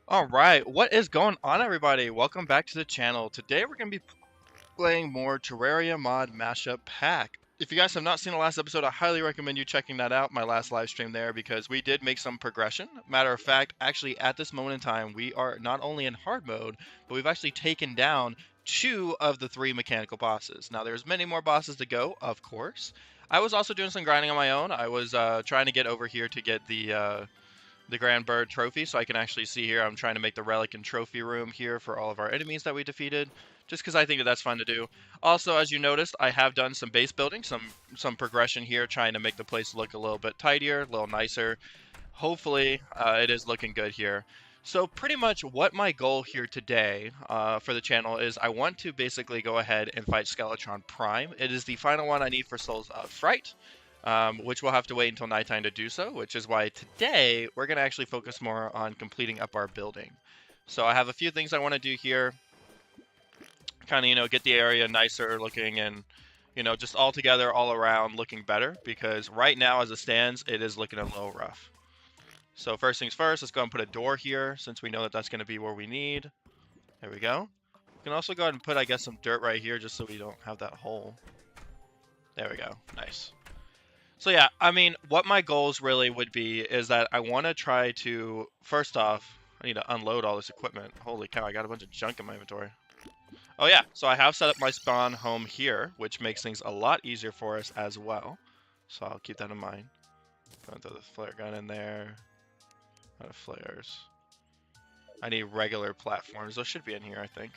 All right, what is going on, everybody? Welcome back to the channel. Today we're going to be playing more Terraria Mod Mashup Pack. If you guys have not seen the last episode, I highly recommend you checking that out, my last live stream there, because we did make some progression. Matter of fact, actually at this moment in time, we are not only in hard mode, but we've actually taken down 2 of the 3 mechanical bosses. Now there's many more bosses to go, of course. I was also doing some grinding on my own. I was trying to get over here to get the Grand Bird trophy, so I can actually see here I'm trying to make the relic and trophy room here for all of our enemies that we defeated, just because I think that that's fun to do. Also, as you noticed, I have done some base building, some progression here, trying to make the place look a little bit tidier, a little nicer. Hopefully, it is looking good here. So pretty much what my goal here today for the channel is I want to basically go ahead and fight Skeletron Prime. It is the final one I need for Souls of Fright. Which we'll have to wait until nighttime to do so, which is why today we're going to actually focus more on completing up our building. So I have a few things I want to do here, kind of, get the area nicer looking and, just all together, all around looking better, because right now as it stands, it is looking a little rough. So first things first, let's go and put a door here, since we know that that's going to be where we need. There we go. We can also go ahead and put, I guess, some dirt right here, just so we don't have that hole. There we go. Nice. So yeah, I mean, what my goals really would be is that I want to try to, first off, I need to unload all this equipment. Holy cow, I got a bunch of junk in my inventory. Oh yeah, so I have set up my spawn home here, which makes things a lot easier for us as well. So I'll keep that in mind. Go and throw the flare gun in there. Out of flares. I need regular platforms. Those should be in here, I think.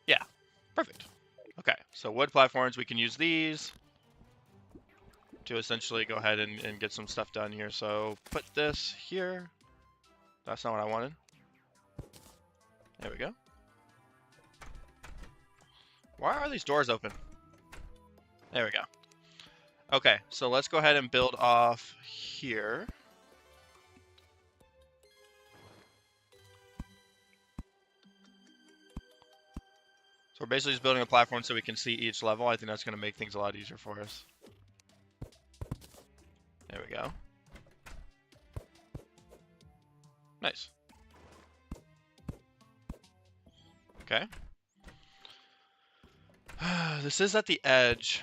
Yeah, perfect. Okay, so wood platforms, we can use these to essentially go ahead and get some stuff done here. So put this here. That's not what I wanted. There we go. Why are these doors open? There we go. Okay, so let's go ahead and build off here. So we're basically just building a platform so we can see each level. I think that's going to make things a lot easier for us. There we go. Nice. Okay. This is at the edge,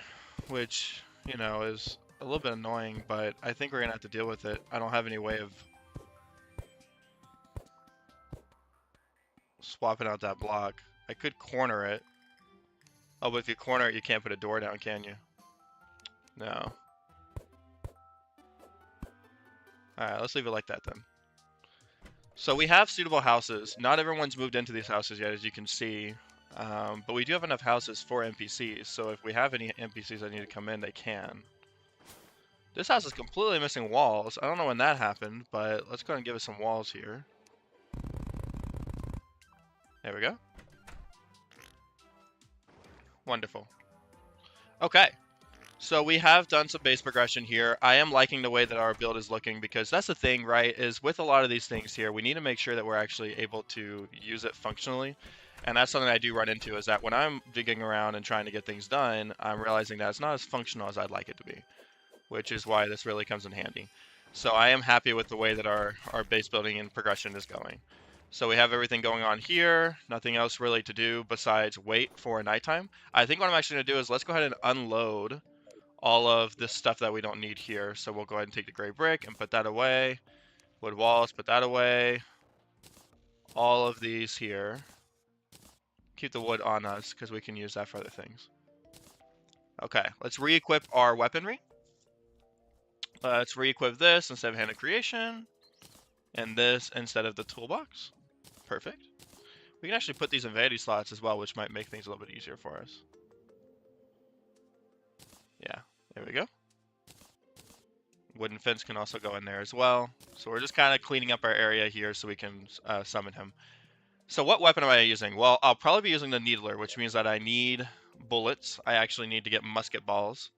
which, is a little bit annoying, but I think we're going to have to deal with it. I don't have any way of swapping out that block. I could corner it. Oh, but if you corner it, you can't put a door down, can you? No. Alright, let's leave it like that then. So we have suitable houses. Not everyone's moved into these houses yet, as you can see. But we do have enough houses for NPCs, so if we have any NPCs that need to come in, they can. This house is completely missing walls. I don't know when that happened, but let's go ahead and give it some walls here. There we go. Wonderful. Okay. So we have done some base progression here. I am liking the way that our build is looking, because that's the thing, right, is with a lot of these things here, we need to make sure that we're actually able to use it functionally. And that's something I do run into, is that when I'm digging around and trying to get things done, I'm realizing that it's not as functional as I'd like it to be, which is why this really comes in handy. So I am happy with the way that our base building and progression is going. So we have everything going on here, nothing else really to do besides wait for nighttime. I think what I'm actually going to do is let's go ahead and unload all of this stuff that we don't need here. So we'll go ahead and take the gray brick and put that away. Wood walls, put that away. All of these here. Keep the wood on us because we can use that for other things. Okay, let's re-equip our weaponry. Let's re-equip this instead of Hand of Creation. And this instead of the toolbox. Perfect. We can actually put these in vanity slots as well, which might make things a little bit easier for us. Yeah, there we go. Wooden fence can also go in there as well. So we're just kind of cleaning up our area here so we can summon him. So what weapon am I using? Well, I'll probably be using the Needler, which means that I need bullets. I actually need to get musket balls.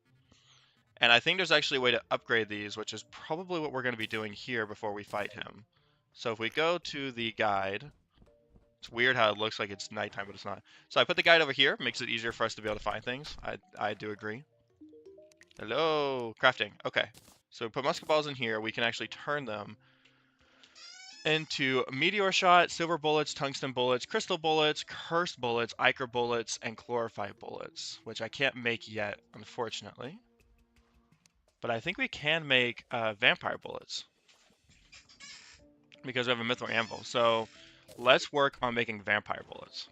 And I think there's actually a way to upgrade these, which is probably what we're going to be doing here before we fight him. So if we go to the guide, it's weird how it looks like it's nighttime, but it's not. So I put the guide over here, makes it easier for us to be able to find things. I do agree. Hello, crafting. Okay, so we put musket balls in here. We can actually turn them into meteor shot, silver bullets, tungsten bullets, crystal bullets, cursed bullets, ichor bullets, and chlorophyte bullets, which I can't make yet, unfortunately. But I think we can make vampire bullets because we have a mithril anvil. So let's work on making vampire bullets.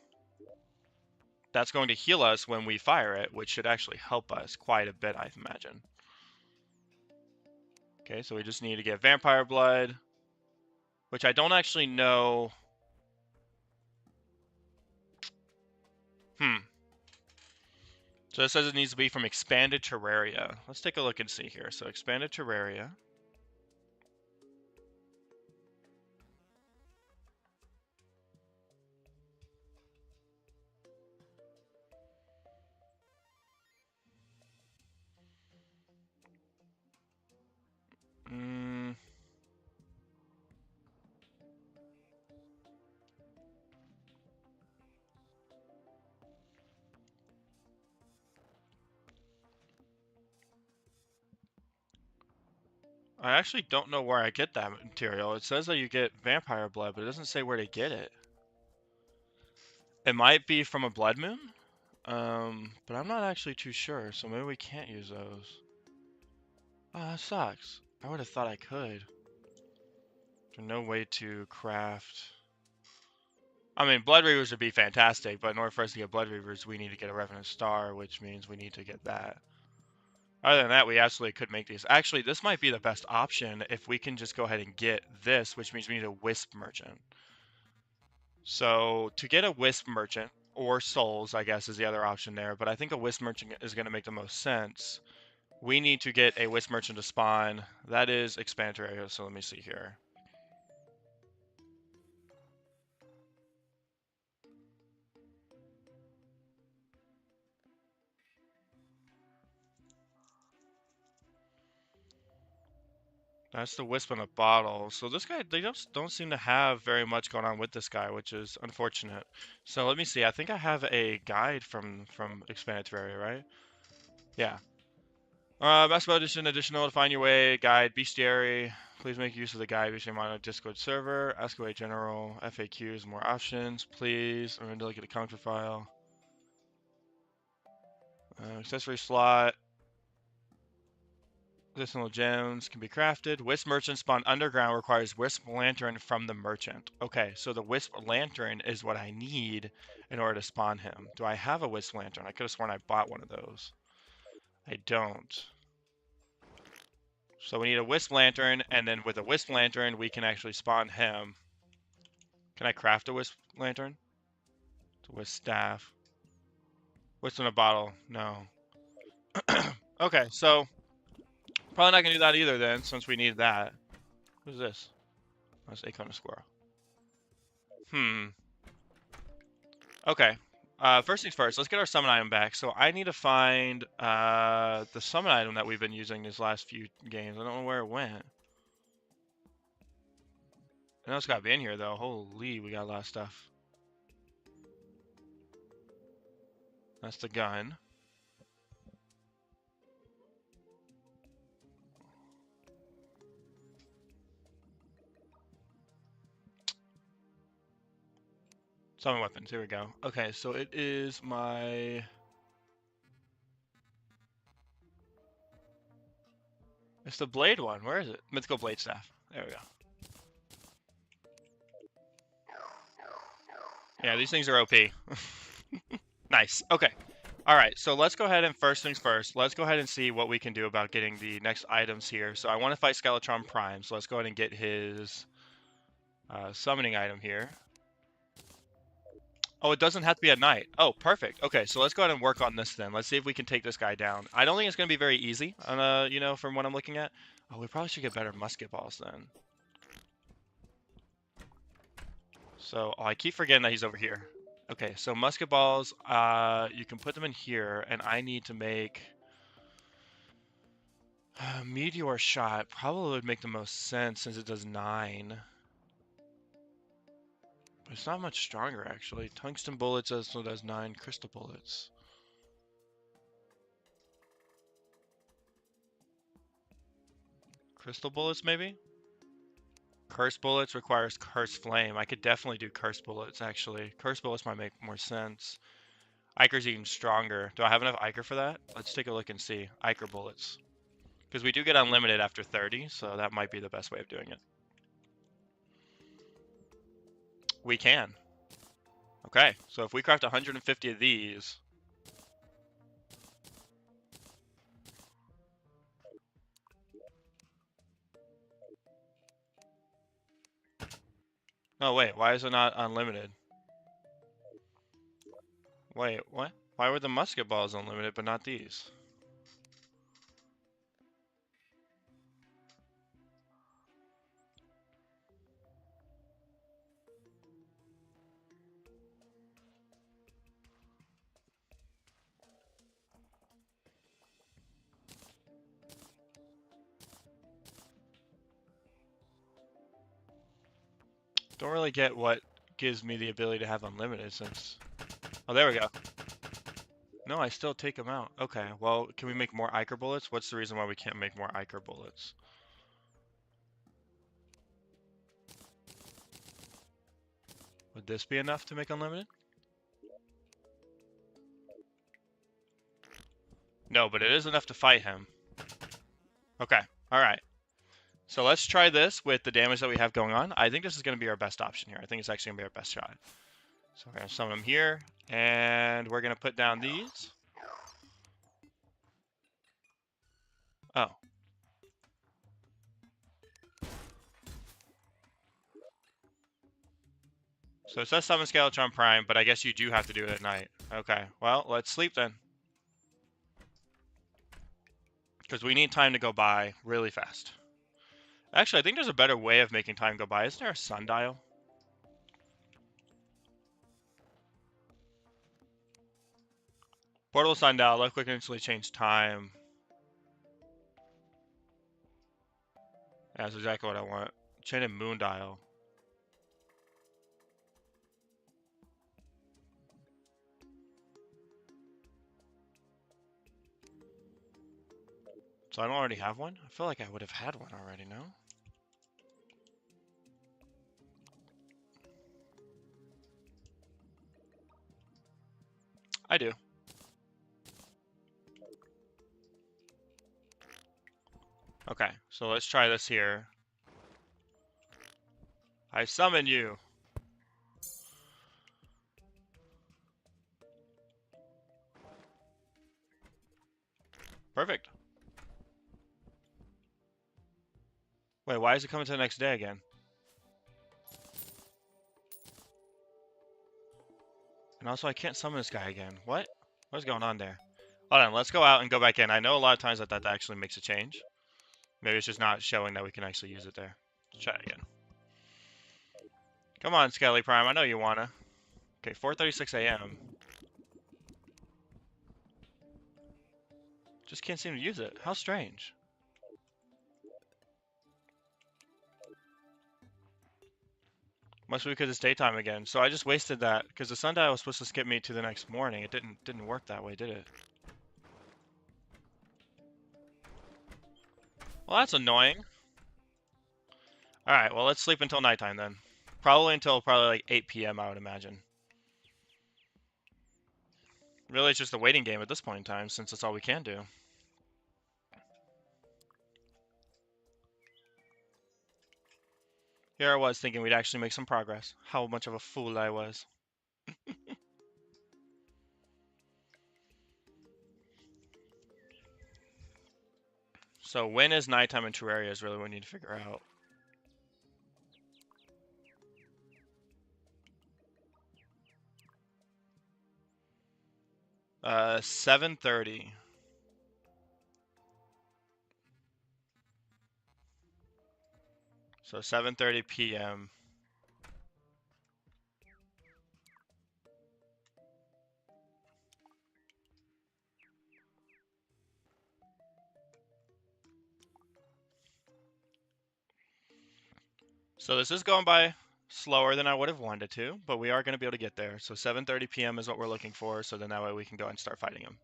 That's going to heal us when we fire it, which should actually help us quite a bit, I imagine. Okay, so we just need to get vampire blood, which I don't actually know. So it says it needs to be from Expanded Terraria. Let's take a look and see here. So Expanded Terraria. I actually don't know where I get that material. It says that you get vampire blood, but it doesn't say where to get it. It might be from a blood moon, but I'm not actually too sure, so maybe we can't use those. Oh, that sucks. I would have thought I could. There's no way to craft... I mean, Blood Reavers would be fantastic, but in order for us to get Blood Reavers, we need to get a Revenant Star, which means we need to get that. Other than that, we absolutely could make these. Actually, this might be the best option if we can just go ahead and get this, which means we need a Wisp Merchant. So to get a Wisp Merchant, or Souls, I guess, is the other option there, but I think a Wisp Merchant is going to make the most sense. We need to get a Wisp Merchant to spawn. That is Expanded Area, so let me see here. That's the Wisp in a bottle. So this guy, they just don't seem to have very much going on with this guy, which is unfortunate. So let me see. I think I have a guide from Expanded Terraria, right? Yeah. Basketball edition, additional, to find your way, guide, bestiary. Please make use of the guide, bestiary on a Discord server. Ask away general, FAQs, more options, please. I'm going to look at the counter file. Accessory slot. Additional gems can be crafted. Wisp Merchant spawn underground requires Wisp Lantern from the merchant. Okay, so the Wisp Lantern is what I need in order to spawn him. Do I have a Wisp Lantern? I could have sworn I bought one of those. I don't. So we need a Wisp Lantern, and then with a Wisp Lantern, we can actually spawn him. Can I craft a Wisp Lantern? It's a Wisp Staff. Wisp in a bottle? No. Okay, so probably not going to do that either then, since we need that. What is this? That's Acorn of Squirrel. Okay. First things first, let's get our summon item back. So I need to find the summon item that we've been using these last few games. I don't know where it went. I know it's got to be in here, though. Holy, we got a lot of stuff. That's the gun. Summon weapons. Here we go. Okay, so it is my... It's the blade one. Where is it? Mythical Blade Staff. There we go. Yeah, these things are OP. Nice. Okay. All right, so let's go ahead and first things first, let's go ahead and see what we can do about getting the next items here. So I want to fight Skeletron Prime, so let's go ahead and get his summoning item here. Oh, it doesn't have to be at night. Oh, perfect. Okay, so let's go ahead and work on this then. Let's see if we can take this guy down. I don't think it's going to be very easy, you know, from what I'm looking at. Oh, we probably should get better musket balls then. So, oh, I keep forgetting that he's over here. Okay, so musket balls, you can put them in here, and I need to make... Meteor Shot probably would make the most sense since it does 9. But it's not much stronger, actually. Tungsten Bullets also does 9 crystal bullets. Crystal bullets, maybe? Curse bullets requires curse flame. I could definitely do curse bullets, actually. Curse bullets might make more sense. Iker's even stronger. Do I have enough Iker for that? Let's take a look and see. Iker bullets. Because we do get unlimited after 30, so that might be the best way of doing it. We can. Okay, so if we craft 150 of these... Oh wait, why is it not unlimited? Wait, what? Why were the musket balls unlimited but not these? Don't really get what gives me the ability to have unlimited since... Oh, there we go. No, I still take them out. Okay, well, can we make more Iker bullets? What's the reason why we can't make more Iker bullets? Would this be enough to make unlimited? No, but it is enough to fight him. Okay, alright. So let's try this with the damage that we have going on. I think this is going to be our best option here. I think it's actually going to be our best shot. So we're going to summon him here, and we're going to put down these. Oh. So it says summon Skeletron Prime, but I guess you do have to do it at night. Okay, well, let's sleep then. Because we need time to go by really fast. Actually, I think there's a better way of making time go by. Isn't there a sundial? Portable sundial, left click instantly change time. That's exactly what I want. Chain and moon dial. So I don't already have one? I feel like I would have had one already, no? I do. Okay, so let's try this here. I summon you. Perfect. Wait, why is it coming to the next day again? And also, I can't summon this guy again. What? What's going on there? Hold on, let's go out and go back in. I know a lot of times that actually makes a change. Maybe it's just not showing that we can actually use it there. Let's try it again. Come on, Skelly Prime. I know you wanna. Okay, 4:36 a.m. Just can't seem to use it. How strange. Must be because it's daytime again. So I just wasted that because the sundial was supposed to skip me to the next morning. It didn't work that way, did it? Well, that's annoying. All right, well, let's sleep until nighttime then. Probably until like 8 p.m. I would imagine. Really, it's just a waiting game at this point in time since that's all we can do. Here I was thinking we'd actually make some progress. How much of a fool I was. So when is nighttime in Terraria is really what we need to figure out. 7:30. So 7:30 p.m. So this is going by slower than I would have wanted to, but we are going to be able to get there. So 7:30 p.m. is what we're looking for, so then that way we can go and start fighting him.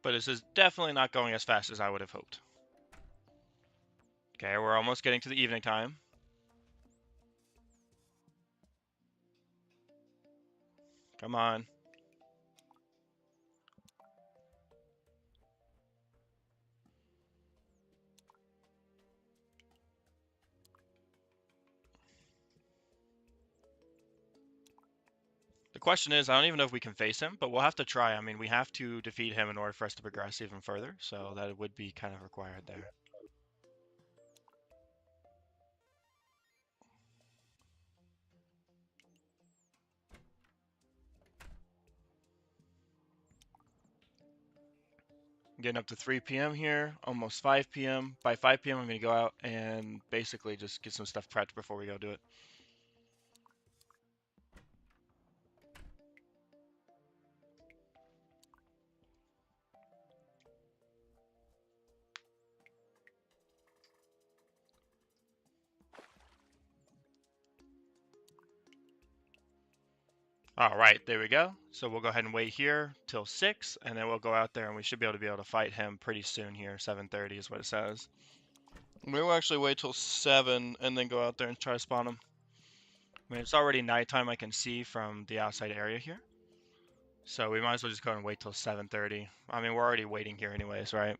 but this is definitely not going as fast as I would have hoped. Okay, we're almost getting to the evening time. Come on. The question is, I don't even know if we can face him, but we'll have to try. I mean, we have to defeat him in order for us to progress even further, so that would be kind of required there. Getting up to 3 p.m. here, almost 5 p.m. By 5 p.m. I'm going to go out and basically just get some stuff prepped before we go do it. All right, there we go. So we'll go ahead and wait here till 6, and then we'll go out there and we should be able to fight him pretty soon here. 7:30 is what it says. We will actually wait till 7 and then go out there and try to spawn him. I mean, it's already nighttime, I can see from the outside area here. So we might as well just go and wait till 7:30. I mean, we're already waiting here anyways, right?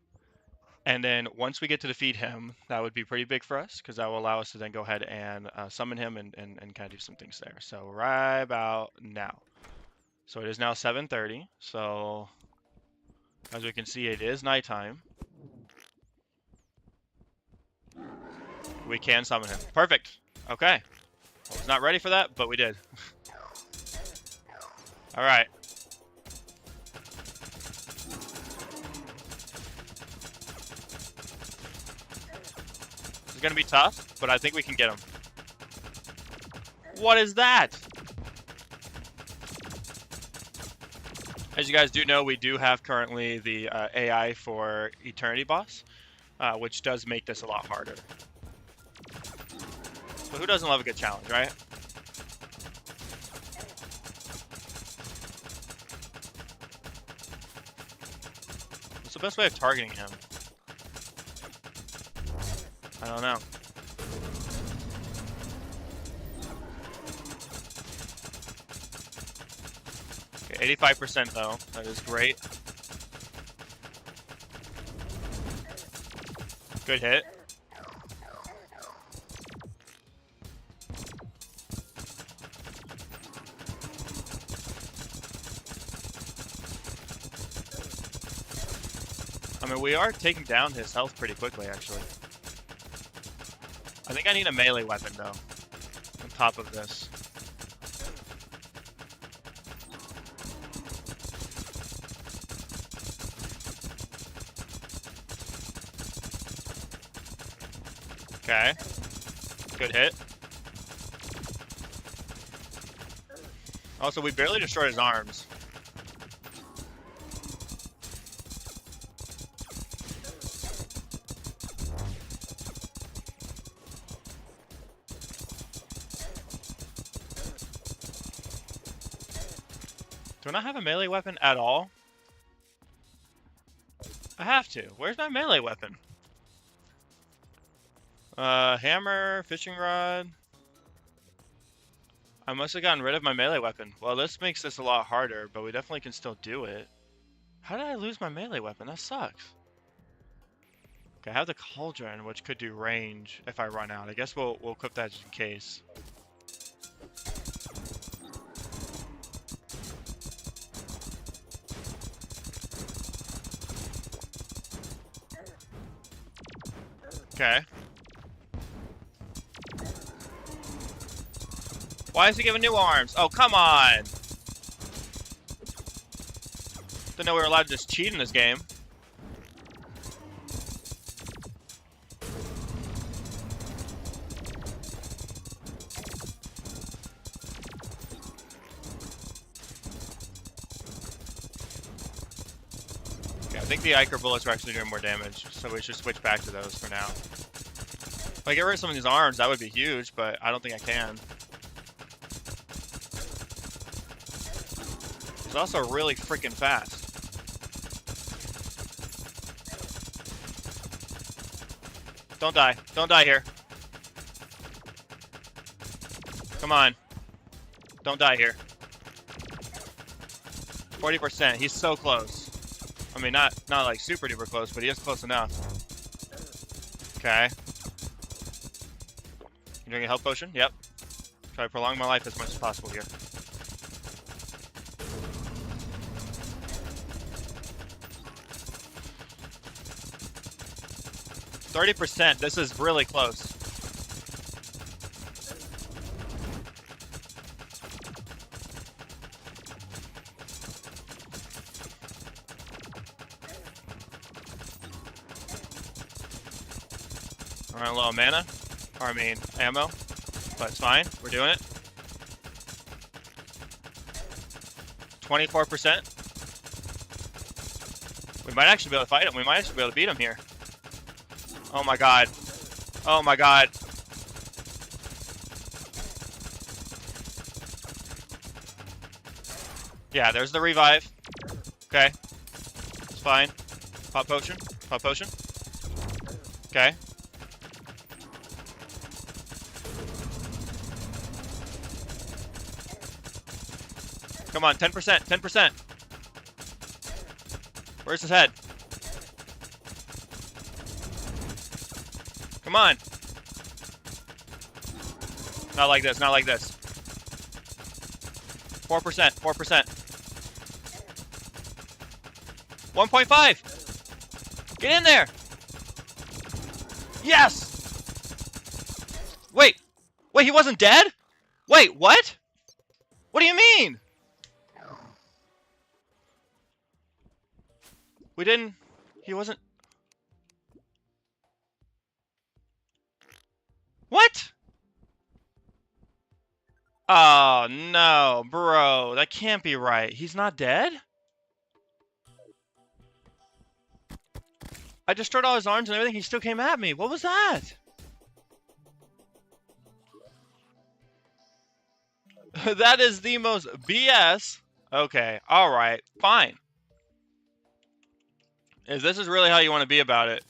And then once we get to defeat him, that would be pretty big for us because that will allow us to then go ahead and summon him and kind of do some things there. So right about now. So it is now 7:30. So as we can see, it is nighttime. We can summon him. Perfect. Okay. I was not ready for that, but we did. All right. It's going to be tough, but I think we can get him. What is that? As you guys do know, we do have currently the AI for Eternity Boss, which does make this a lot harder. But who doesn't love a good challenge, right? What's the best way of targeting him? I don't know. Okay, 85% though. That is great. Good hit. I mean, we are taking down his health pretty quickly, actually. I think I need a melee weapon, though, on top of this. Okay. Good hit. Also, we barely destroyed his arms. Do I not have a melee weapon at all? I have to. Where's my melee weapon? Hammer, fishing rod. I must have gotten rid of my melee weapon. Well, this makes this a lot harder, but we definitely can still do it. How did I lose my melee weapon? That sucks. Okay, I have the cauldron, which could do range if I run out. I guess we'll equip that just in case. Okay. Why is he giving new arms? Oh, come on! Didn't know we were allowed to just cheat in this game. Okay, I think the Ichor bullets are actually doing more damage, so we should switch back to those for now. If I get rid of some of these arms, that would be huge, but I don't think I can. It's also really freaking fast. Don't die. Don't die here. Come on. Don't die here. 40%. He's so close. I mean, not like super duper close, but he is close enough. Okay. You drinking a health potion? Yep. Try to prolong my life as much as possible here. %. This is really close. Alright, low mana. Or I mean, ammo. But it's fine. We're doing it. 24%. We might actually be able to fight him. We might actually be able to beat him here. Oh my god. Oh my god. Yeah, there's the revive. Okay. It's fine. Pop potion. Pop potion. Okay. Come on, 10%. 10%. Where's his head? Come on. Not like this, not like this. 4%, 4%. 1.5! Get in there! Yes! Wait! Wait, he wasn't dead? Wait, what? What do you mean? We didn't... He wasn't... What? Oh, no, bro. That can't be right. He's not dead? I destroyed all his arms and everything. He still came at me. What was that? That is the most BS. Okay, alright, fine. If this is really how you want to be about it,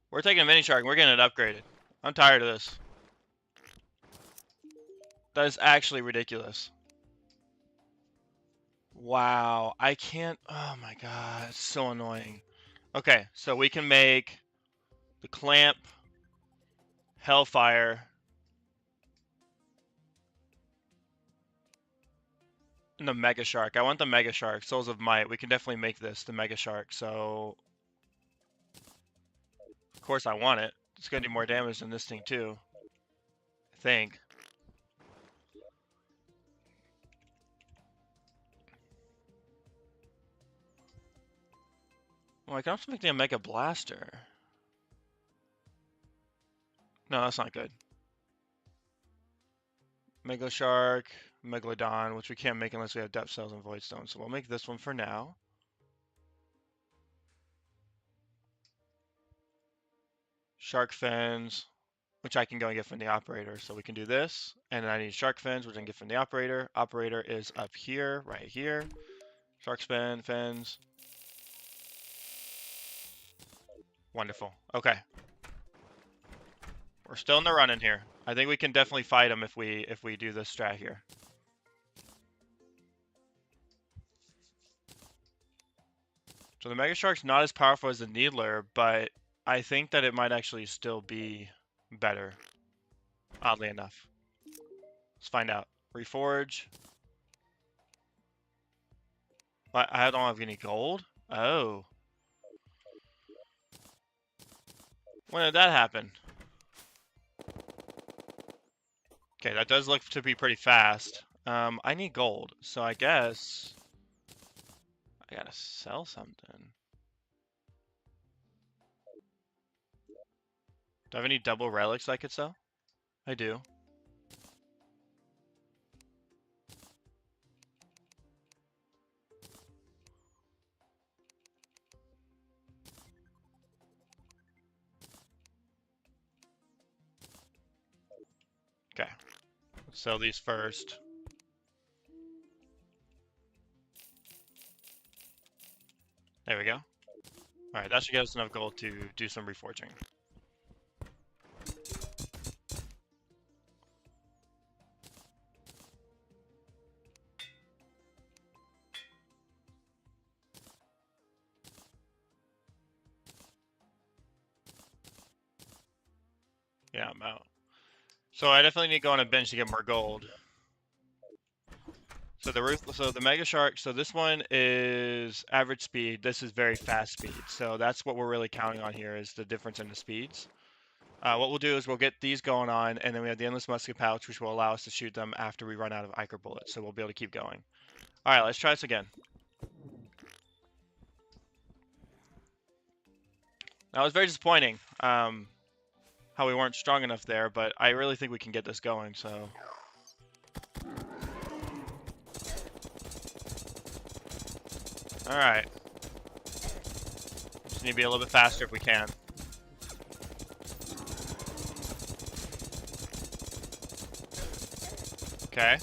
we're taking a mini shark and we're getting it upgraded. I'm tired of this. That is actually ridiculous. Wow, I can't... Oh my god, it's so annoying. Okay, so we can make the clamp, hellfire, and the mega shark. I want the mega shark, souls of might. We can definitely make this the mega shark. So, of course, I want it. It's gonna do more damage than this thing too. I think. Well, I can also make the mega blaster. No, that's not good. Mega Shark, Megalodon, which we can't make unless we have Depth Cells and Void Stone. So we'll make this one for now. Shark Fins, which I can go and get from the operator. So we can do this. And then I need Shark Fins, which I can get from the operator. Operator is up here, right here. Shark Fins. Wonderful. Okay. We're still in the running here. I think we can definitely fight him if we do this strat here. So the Mega Shark's not as powerful as the Needler, but I think that it might actually still be better. Oddly enough. Let's find out. Reforge. I don't have any gold? Oh. When did that happen? Okay, that does look to be pretty fast. I need gold, so I guess I gotta sell something. Do I have any double relics I could sell? I do. Okay. Let's sell these first. There we go. Alright, that should get us enough gold to do some reforging. Yeah, I'm out. So I definitely need to go on a bench to get more gold. So the Mega Shark, so this one is average speed. This is very fast speed. So that's what we're really counting on here is the difference in the speeds. What we'll do is we'll get these going on, and then we have the Endless Musket Pouch, which will allow us to shoot them after we run out of Ichor bullets. So we'll be able to keep going. All right, let's try this again. That was very disappointing how we weren't strong enough there, but I really think we can get this going, so. All right. Just need to be a little bit faster if we can. Okay.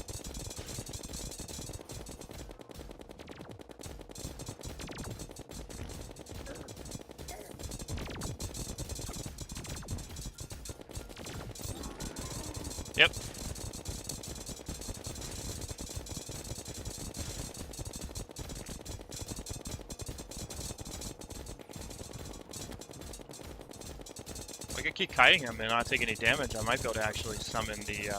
Yep. I could keep kiting him and not take any damage. I might be able to actually summon the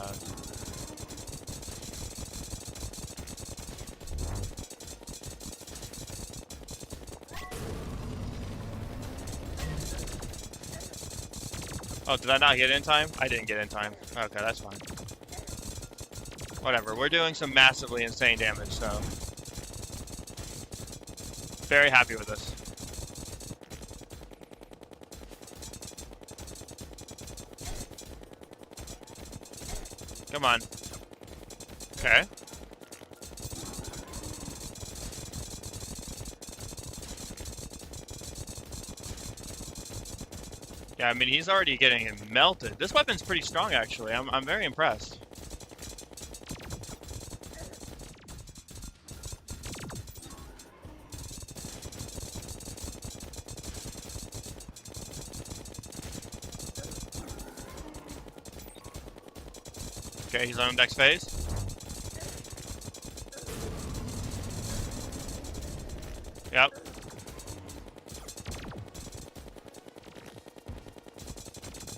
Oh, did I not get in time? I didn't get in time. Okay, that's fine. Whatever, we're doing some massively insane damage, so. Very happy with this. Come on. Okay. Yeah, I mean, he's already getting melted. This weapon's pretty strong, actually. I'm very impressed. Okay, he's on next phase. Yep.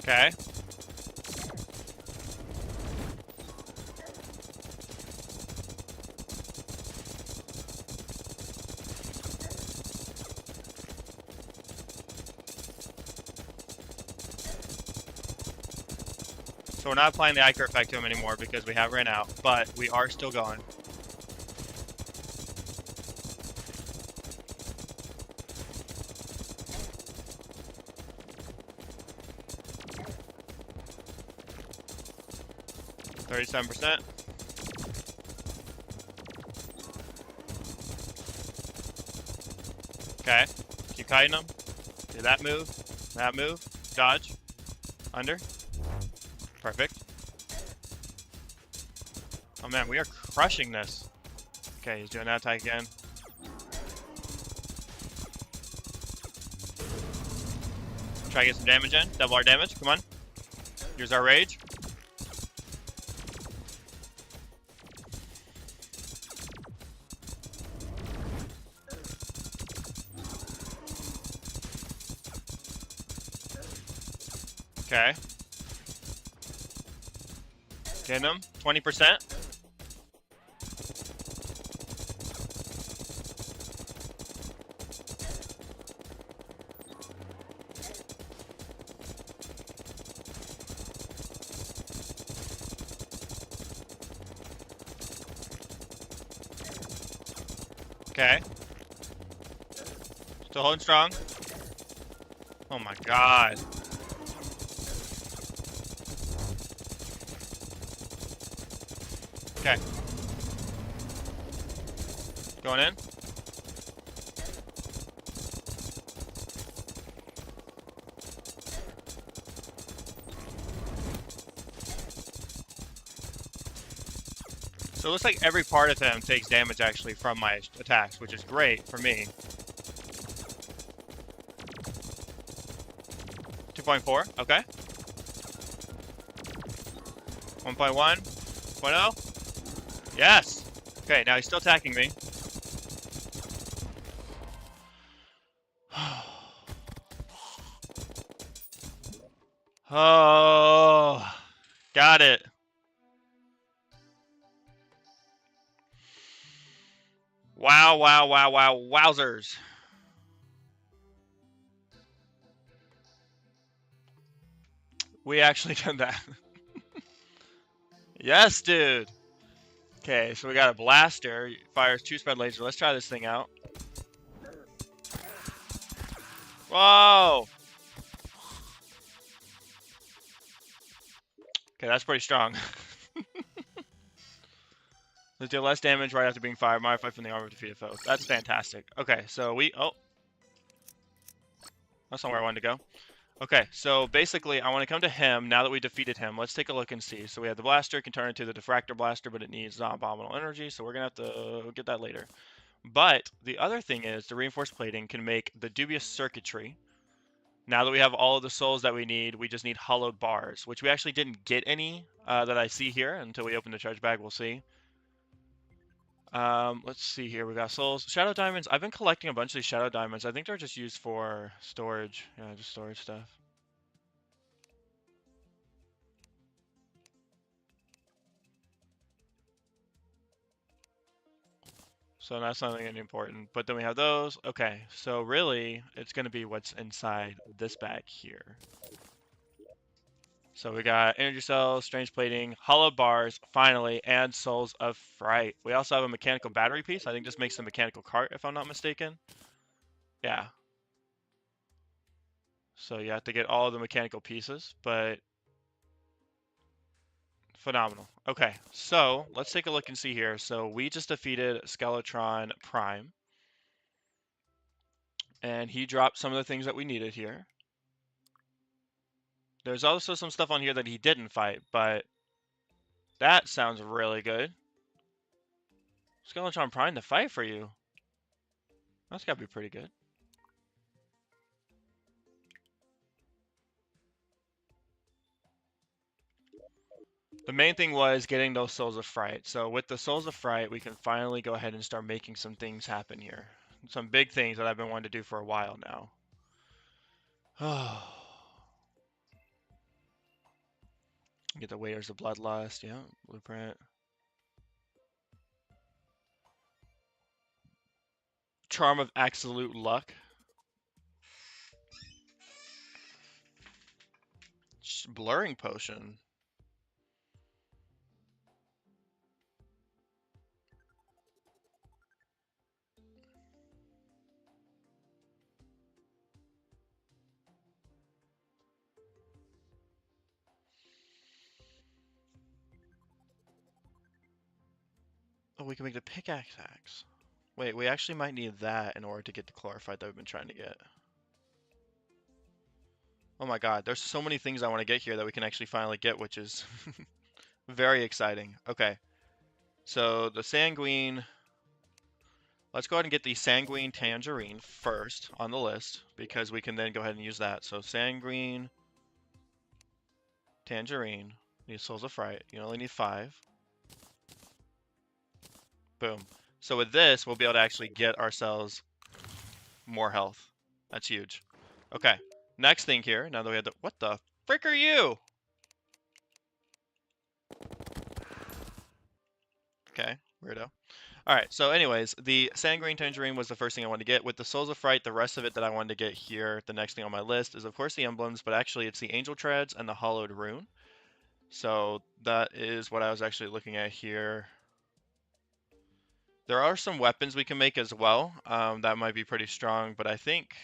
Okay. So we're not applying the Ichor effect to him anymore because we have ran out, but we are still going. %. Okay, keep kiting him. Do that move, dodge, under. Perfect. Oh man, we are crushing this. Okay, he's doing that attack again. Try to get some damage in. Double our damage. Come on. Here's our rage. Okay. Getting him. 20%. Okay. Still holding strong. Oh my god. Okay. Going in. So it looks like every part of him takes damage actually from my attacks, which is great for me. 2.4, okay. 1.1, 0.0. Yes! Okay, now he's still attacking me. Oh, got it. Wow, wow, wow, wow, wowzers. We actually done that. Yes, dude. Okay, so we got a blaster. Fires 2 spread laser. Let's try this thing out. Whoa. Okay, that's pretty strong. Let's deal less damage right after being fired. Modify from the armor of defeated foe. That's fantastic. Okay, so we... Oh. That's not where I wanted to go. Okay, so basically, I want to come to him now that we defeated him. Let's take a look and see. So we have the blaster, can turn into the diffractor blaster, but it needs non-abominable energy, so we're going to have to get that later. But the other thing is, the reinforced plating can make the dubious circuitry. Now that we have all of the souls that we need, we just need hollowed bars, which we actually didn't get any that I see here until we open the charge bag. We'll see. Let's see here. We got souls. Shadow diamonds. I've been collecting a bunch of these shadow diamonds. I think they're just used for storage. Yeah, just storage stuff. So that's not really important. But then we have those. Okay, so really, it's going to be what's inside this bag here. So we got energy cells, strange plating, hollow bars, finally, and souls of fright. We also have a mechanical battery piece. I think this makes the mechanical cart, if I'm not mistaken. Yeah. So you have to get all of the mechanical pieces, but phenomenal. Okay, so let's take a look and see here. So we just defeated Skeletron Prime, and he dropped some of the things that we needed here. There's also some stuff on here that he didn't fight, but that sounds really good. Skeletron Prime to fight for you. That's gotta be pretty good. The main thing was getting those Souls of Fright. So with the Souls of Fright, we can finally go ahead and start making some things happen here. Some big things that I've been wanting to do for a while now. Get the Waiters of Bloodlust, yeah, blueprint. Charm of Absolute Luck. Blurring Potion. Oh, we can make the pickaxe axe. Wait, we actually might need that in order to get the chlorophyte that we've been trying to get. Oh my god, there's so many things I want to get here that we can actually finally get, which is very exciting. Okay, so the sanguine. Let's go ahead and get the sanguine tangerine first on the list because we can then go ahead and use that. So sanguine tangerine. Need souls of fright. You only need 5. Boom. So with this, we'll be able to actually get ourselves more health. That's huge. Okay. Next thing here, now that we have the... What the frick are you? Okay, weirdo. Alright, so anyways, the Sanguine Tangerine was the first thing I wanted to get. With the Souls of Fright, the rest of it that I wanted to get here, the next thing on my list is of course the emblems, but actually it's the Angel Treads and the Hollowed Rune. So that is what I was actually looking at here. There are some weapons we can make as well. That might be pretty strong, but I think...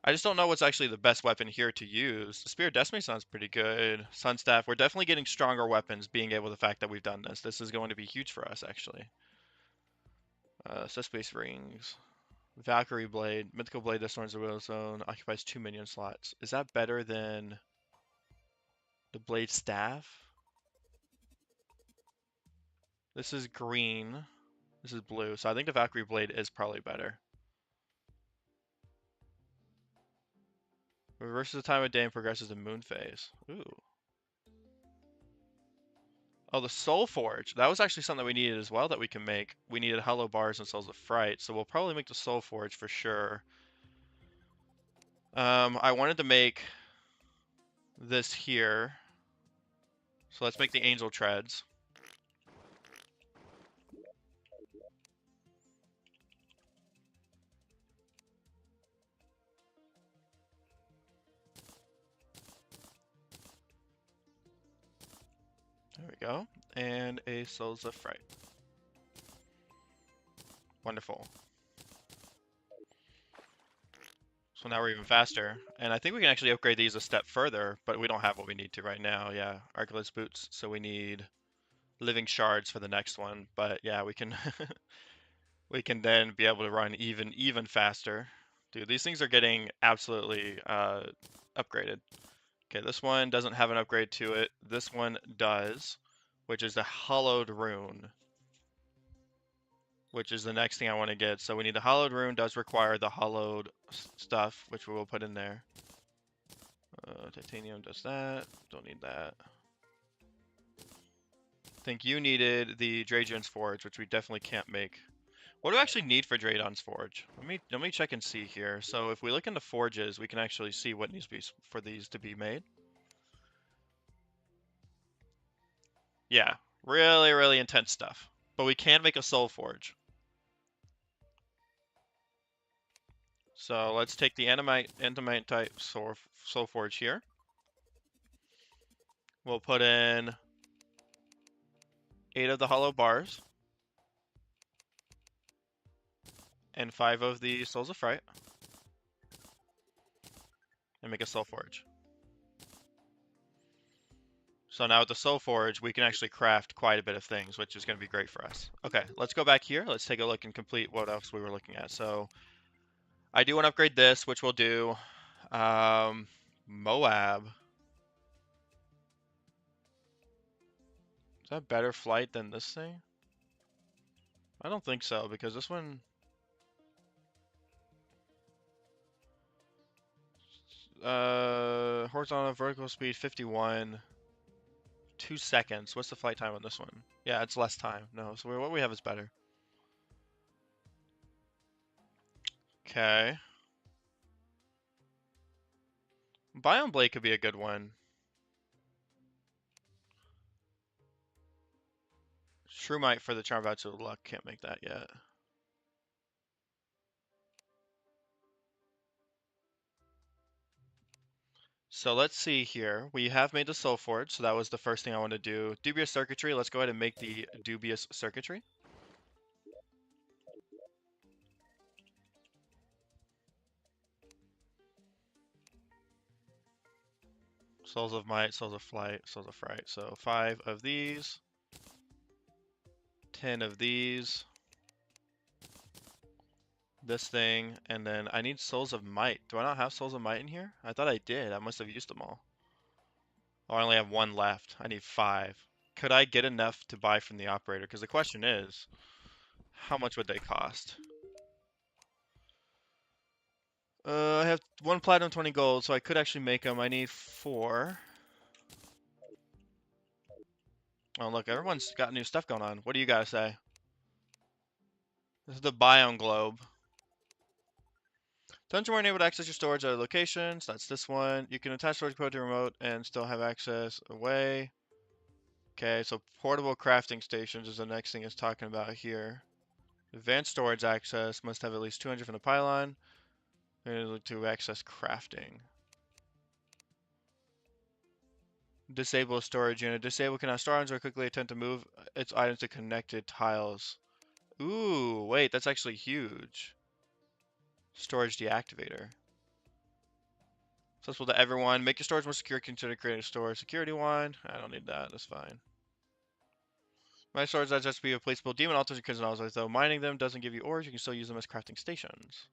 I just don't know what's actually the best weapon here to use. The Spear of Destiny sounds pretty good. Sunstaff, we're definitely getting stronger weapons being able to the fact that we've done this. This is going to be huge for us, actually. Space Rings. Valkyrie Blade. Mythical Blade, this one's a Will Zone. Occupies 2 minion slots. Is that better than the Blade Staff? This is green. This is blue. So I think the Valkyrie Blade is probably better. Reverses the time of day and progresses the moon phase. Ooh. Oh, the Soul Forge. That was actually something that we needed as well that we can make. We needed hollow bars and souls of fright, so we'll probably make the Soul Forge for sure. I wanted to make this here. So let's make the angel treads. There we go. And a Souls of Fright. Wonderful. So now we're even faster. And I think we can actually upgrade these a step further, but we don't have what we need to right now. Yeah, Arculus boots. So we need living shards for the next one. But yeah, we can we can then be able to run even faster. Dude, these things are getting absolutely upgraded. Okay, this one doesn't have an upgrade to it. This one does, which is the Hallowed Rune, which is the next thing I want to get. So we need the Hallowed Rune, does require the Hallowed stuff, which we will put in there. Titanium does that. Don't need that. I think you needed the Dragon's Forge, which we definitely can't make. What do I actually need for Dragon's Forge? Let me check and see here. So if we look into forges, we can actually see what needs to be for these to be made. Yeah, really intense stuff. But we can make a Soul Forge. So let's take the Endomite type Soul Forge here. We'll put in 8 of the hollow bars and 5 of the Souls of Fright and make a Soul Forge. So now with the Soul Forge, we can actually craft quite a bit of things, which is going to be great for us. Okay, let's go back here. Let's take a look and complete what else we were looking at. So I do want to upgrade this, which we'll do. Moab. Is that better flight than this thing? I don't think so, because this one... horizontal, vertical speed, 51. 2 seconds. What's the flight time on this one? Yeah, it's less time. No, so what we have is better. Okay. Biome Blade could be a good one. Shroomite for the Charm Voucher of Luck. Can't make that yet. So let's see here. We have made the Soul Forge, so that was the first thing I want to do. Dubious Circuitry. Let's go ahead and make the Dubious Circuitry. Souls of Might, Souls of Flight, Souls of Fright. So 5 of these. 10 of these. This thing, and then I need Souls of Might. Do I not have Souls of Might in here? I thought I did. I must have used them all. Oh, I only have 1 left. I need 5. Could I get enough to buy from the operator? Because the question is, how much would they cost? I have 1 platinum, 20 gold, so I could actually make them. I need 4. Oh, look, everyone's got new stuff going on. What do you guys say? This is the Biome Globe. Dungeon weren't able to access your storage at other locations. That's this one. You can attach storage code to remote and still have access away. Okay, so portable crafting stations is the next thing it's talking about here. Advanced storage access must have at least 200 from the pylon to access crafting. Disable a storage unit. Disable cannot store items or quickly attempt to move its items to connected tiles. Ooh, wait, that's actually huge. Storage deactivator. Accessible to everyone. Make your storage more secure. Consider creating a storage security one. I don't need that. That's fine. My storage has just be replaceable demon altars because though mining them doesn't give you ores, you can still use them as crafting stations.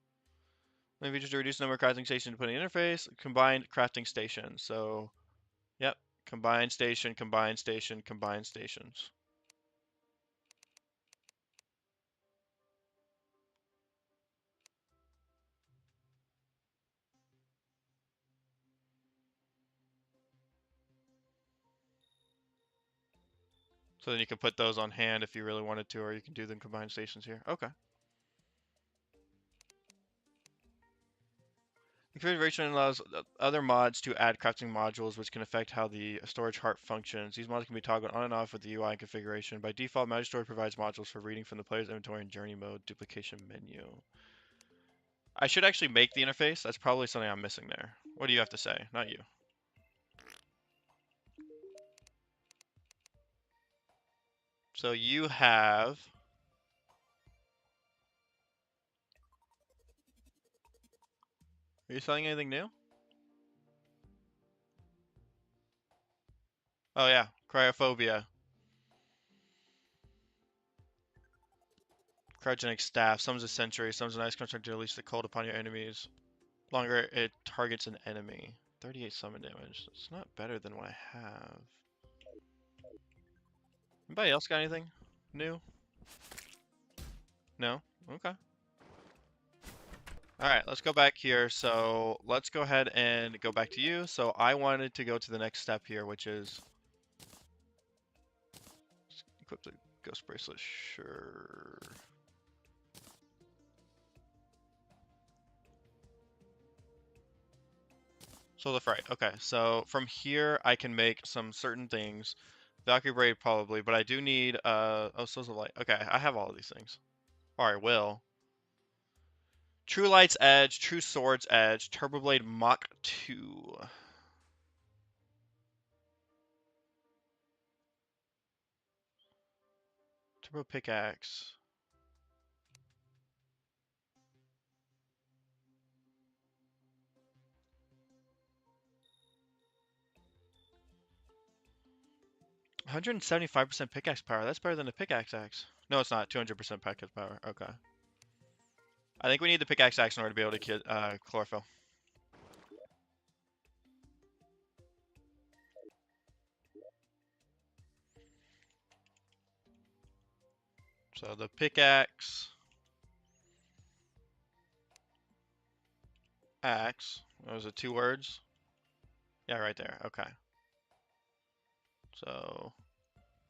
Maybe just to reduce the number of crafting stations to put in the interface. Combined crafting station. So, yep. Combined station, combined station, combined stations. So then you can put those on hand if you really wanted to, or you can do them combined stations here. Okay. Configuration allows other mods to add crafting modules, which can affect how the storage heart functions. These mods can be toggled on and off with the UI and configuration. By default, Magic Storage provides modules for reading from the player's inventory and journey mode duplication menu. I should actually make the interface. That's probably something I'm missing there. What do you have to say? Not you. So you have... Are you selling anything new? Oh yeah, cryophobia. Cryogenic staff. Summons a sentry. Summons an ice construct to release the cold upon your enemies. Longer it targets an enemy. 38 summon damage. It's not better than what I have. Anybody else got anything new? No? Okay. Alright, let's go back here. So let's go ahead and go back to you. So I wanted to go to the next step here, which is equip the ghost bracelet. Sure. So the fright. Okay, so from here I can make some certain things. Valkyrie Braid probably, but I do need oh, Souls of Light. Okay, I have all of these things. Or I will. True Light's Edge, True Sword's Edge, Turbo Blade Mach 2. Turbo Pickaxe. %175% pickaxe power. That's better than the pickaxe axe. No, it's not. 200% pickaxe power. Okay. I think we need the pickaxe axe in order to be able to kill chlorophyll. So the pickaxe axe. Was it 2 words? Yeah, right there. Okay. So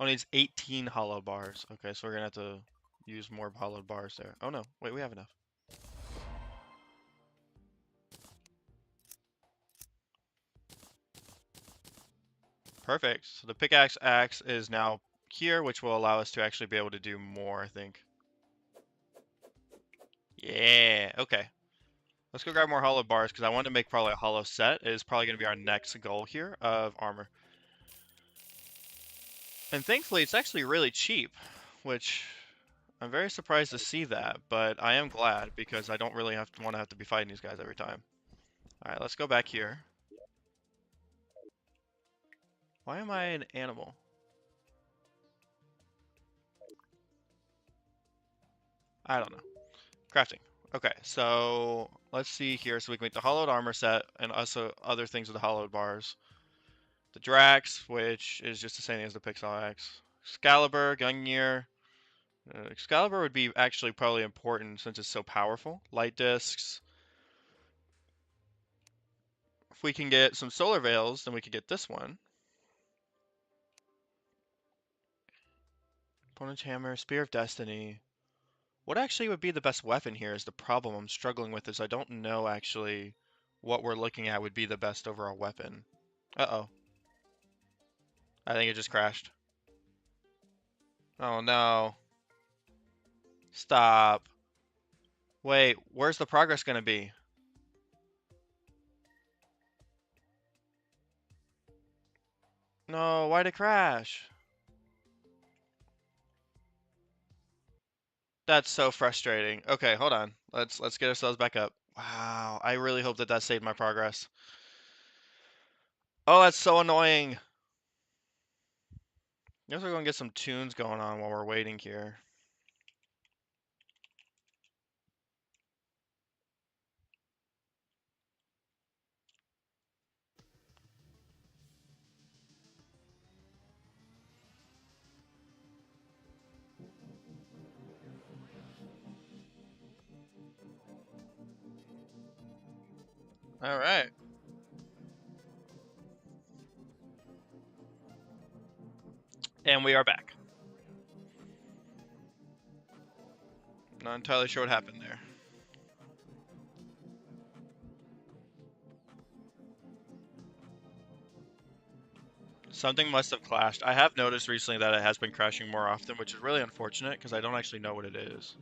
only needs 18 hollow bars. Okay, so we're gonna have to use more hollow bars there. Oh no, wait, we have enough. Perfect. So the pickaxe axe is now here, which will allow us to actually be able to do more, I think. Yeah, okay. Let's go grab more hollow bars, because I want to make probably a hollow set. It is probably going to be our next goal here of armor. And thankfully, it's actually really cheap, which I'm very surprised to see that, but I am glad, because I don't really want to have to be fighting these guys every time. Alright, let's go back here. Why am I an animal? I don't know. Crafting. Okay, so let's see here. So we can make the hollowed armor set and also other things with the hollowed bars. The Drax, which is just the same thing as the Pixel Axe. Excalibur, Gungnir. Excalibur would be actually probably important since it's so powerful. Light discs. If we can get some solar veils, then we could get this one. Opponent's hammer, Spear of Destiny. What actually would be the best weapon here is the problem I'm struggling with, is I don't know actually what we're looking at would be the best overall weapon. Uh-oh. I think it just crashed. Oh no. Stop. Wait, where's the progress gonna be? No, why'd it crash? That's so frustrating. Okay, hold on. Let's get ourselves back up. Wow, I really hope that that saved my progress. Oh, that's so annoying. I guess we're gonna get some tunes going on while we're waiting here. All right. And we are back. Not entirely sure what happened there. Something must have clashed. I have noticed recently that it has been crashing more often, which is really unfortunate because I don't actually know what it is.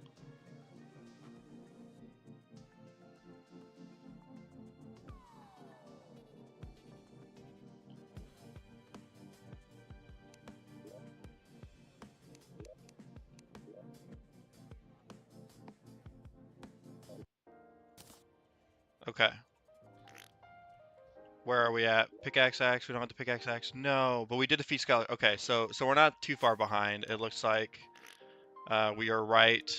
Okay. Where are we at? Pickaxe axe. We don't have the pickaxe axe. No, but we did defeat Skeleton. Okay, so we're not too far behind. It looks like we are right.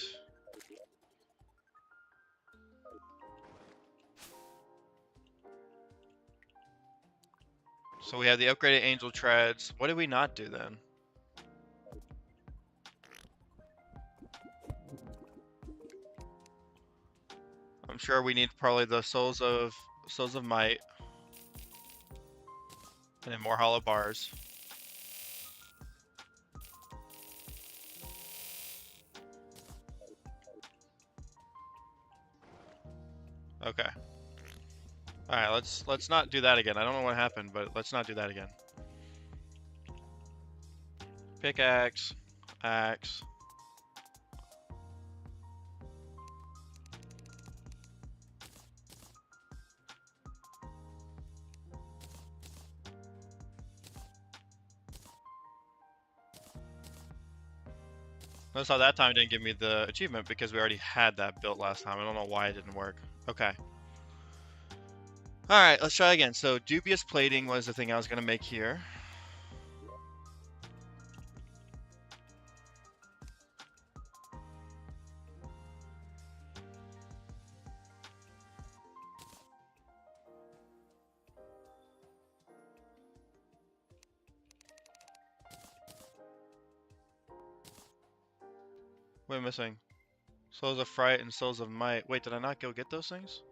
So we have the upgraded angel treads. What did we not do then? I'm sure we need probably the souls of might and then more hollow bars. Okay. All right, let's not do that again. I don't know what happened, but let's not do that again. Pickaxe, axe. Notice how that time didn't give me the achievement because we already had that built last time. I don't know why it didn't work. Okay. Alright, let's try again. So dubious plating was the thing I was going to make here. What am I missing? Souls of Fright and Souls of Might. Wait, did I not go get those things?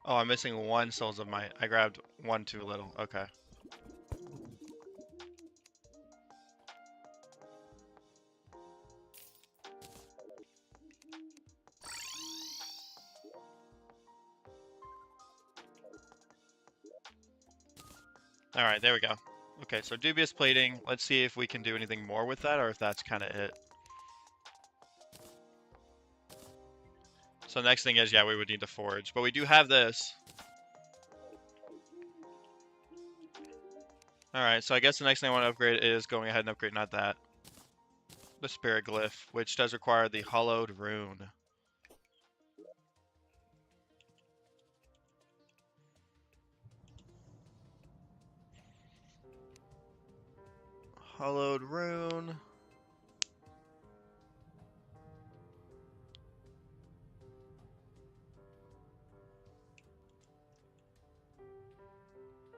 Oh, I'm missing one Souls of Might. I grabbed one too little. Okay. Alright, there we go. Okay, so dubious plating. Let's see if we can do anything more with that or if that's kind of it. So next thing is, yeah, we would need to forge. But we do have this. Alright, so I guess the next thing I want to upgrade is going ahead and upgrade, not that. The Spirit Glyph, which does require the Hollowed Rune. Hollowed Rune.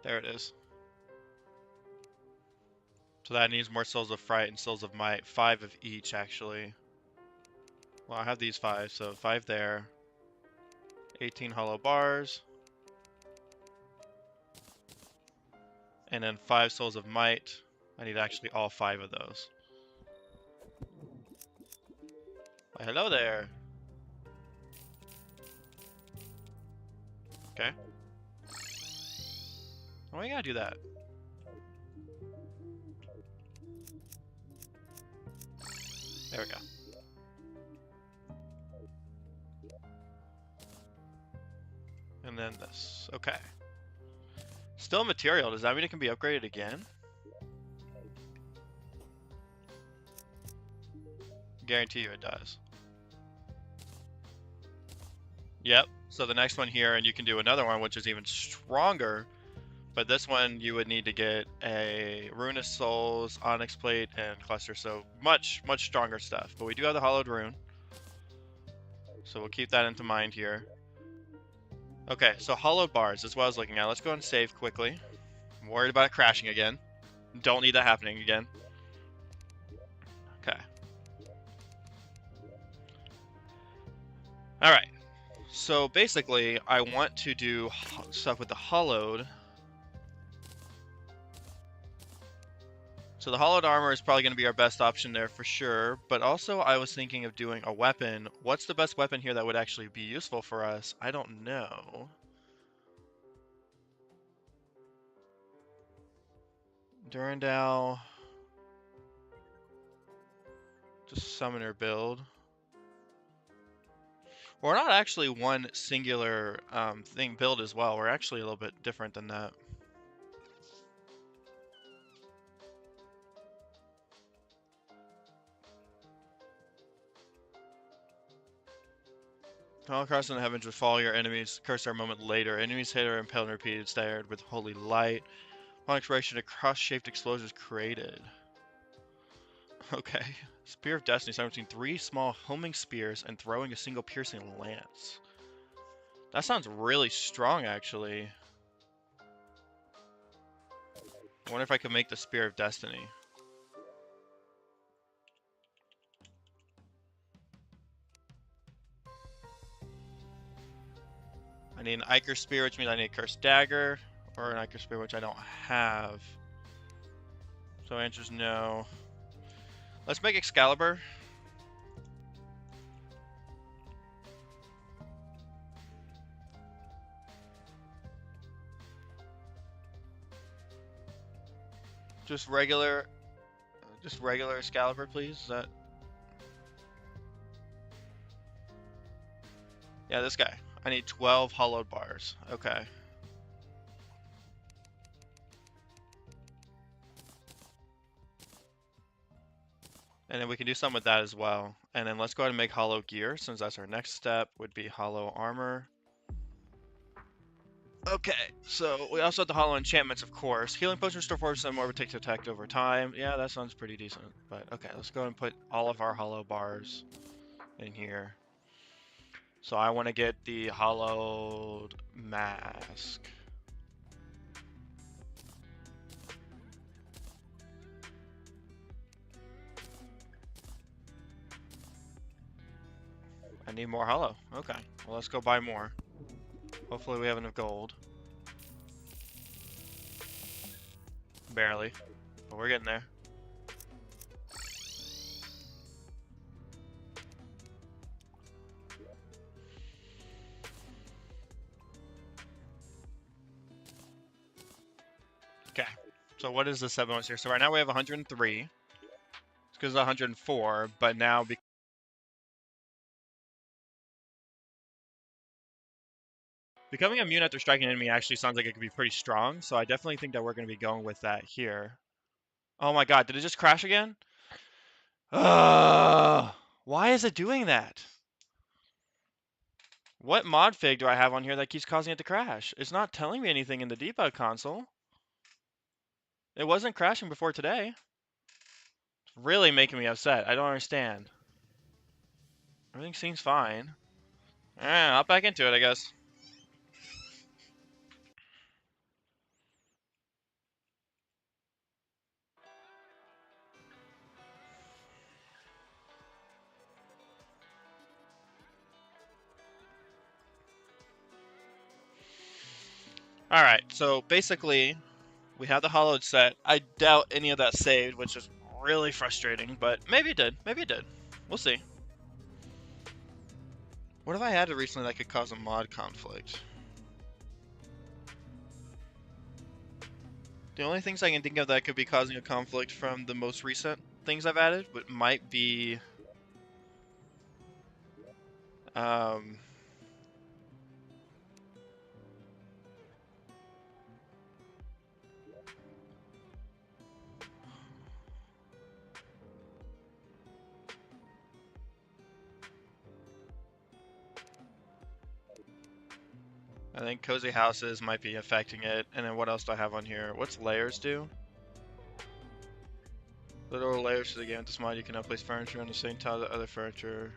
There it is. So that needs more Souls of Fright and Souls of Might. 5 of each, actually. Well, I have these 5, so 5 there. 18 hollow bars. And then 5 Souls of Might. I need actually all 5 of those. Why, hello there. Okay. Why you gotta do that? There we go. And then this. Okay. Still material. Does that mean it can be upgraded again? Guarantee you it does. Yep. So the next one here, and you can do another one, which is even stronger. But this one, you would need to get a Ruinous Souls, Onyx Plate, and Cluster. So much, much stronger stuff. But we do have the Hollowed Rune. So we'll keep that into mind here. Okay, so Hollowed Bars is what I was looking at. Let's go and save quickly. I'm worried about it crashing again. Don't need that happening again. Okay. Alright. So basically, I want to do stuff with the Hollowed. So the hollowed armor is probably going to be our best option there for sure, but also I was thinking of doing a weapon. What's the best weapon here that would actually be useful for us? I don't know. Durandal. Just summoner build. We're not actually one singular thing build as well. We're actually a little bit different than that. All across in the heavens would fall your enemies, curse our moment later. Enemies hit or impaled and repeated, stared with holy light. Upon expiration, a cross-shaped explosion is created. Okay. Spear of Destiny, somewhere between 3 small homing spears and throwing a single piercing lance. That sounds really strong, actually. I wonder if I could make the Spear of Destiny. I need an Ichor Spear, which means I need a Cursed Dagger, or an Ichor Spear, which I don't have. So answer is no. Let's make Excalibur. Just regular Excalibur, please. Is that? Yeah, this guy. I need 12 hollowed bars. Okay. And then we can do something with that as well. And then let's go ahead and make hollow gear, since that's our next step, would be hollow armor. Okay, so we also have the hollow enchantments, of course. Healing potion restore 4% more, but takes attack over time. Yeah, that sounds pretty decent. But okay, let's go and put all of our hollow bars in here. So I want to get the hollowed mask. I need more hollow. Okay, well, let's go buy more. Hopefully we have enough gold. Barely, but we're getting there. Okay, so what is the 7 ones here? So right now we have 103. It's because it's 104, but now becoming immune after striking an enemy actually sounds like it could be pretty strong, so I definitely think that we're going to be going with that here. Oh my god, did it just crash again? Why is it doing that? What mod fig do I have on here that keeps causing it to crash? It's not telling me anything in the debug console. It wasn't crashing before today. It's really making me upset. I don't understand. Everything seems fine. I'll back into it, I guess. Alright, so basically, we have the hollowed set. I doubt any of that saved, which is really frustrating, but maybe it did. Maybe it did. We'll see. What have I added recently that could cause a mod conflict? The only things I can think of that could be causing a conflict from the most recent things I've added might be I think cozy houses might be affecting it. And then what else do I have on here? What's layers do? Little layers to the game. With this mod, you can now place furniture on the same tile as other furniture.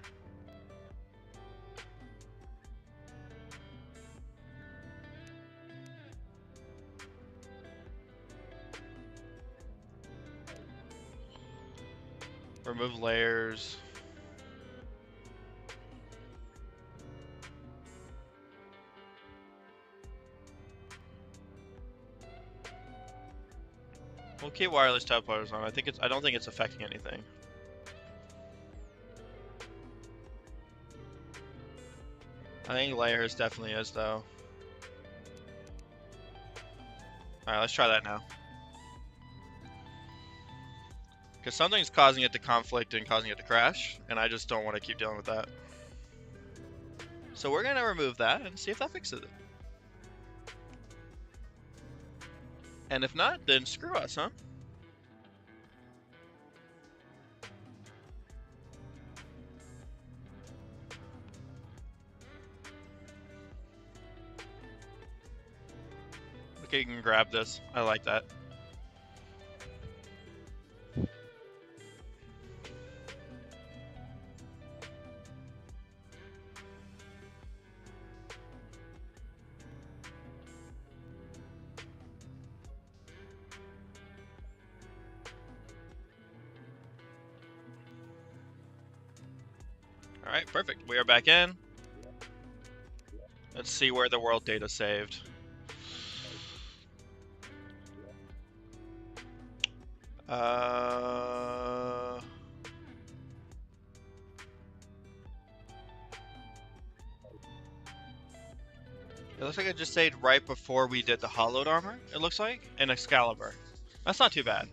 Remove layers. We'll keep wireless teleporters on. I don't think it's affecting anything. I think layers definitely is though. Alright, let's try that now. Because something's causing it to conflict and causing it to crash, and I just don't want to keep dealing with that. So we're gonna remove that and see if that fixes it. And if not, then screw us, huh? Okay, you can grab this. I like that. Alright, perfect. We are back in. Let's see where the world data saved. It looks like it just saved right before we did the hollowed armor, it looks like, and Excalibur. That's not too bad.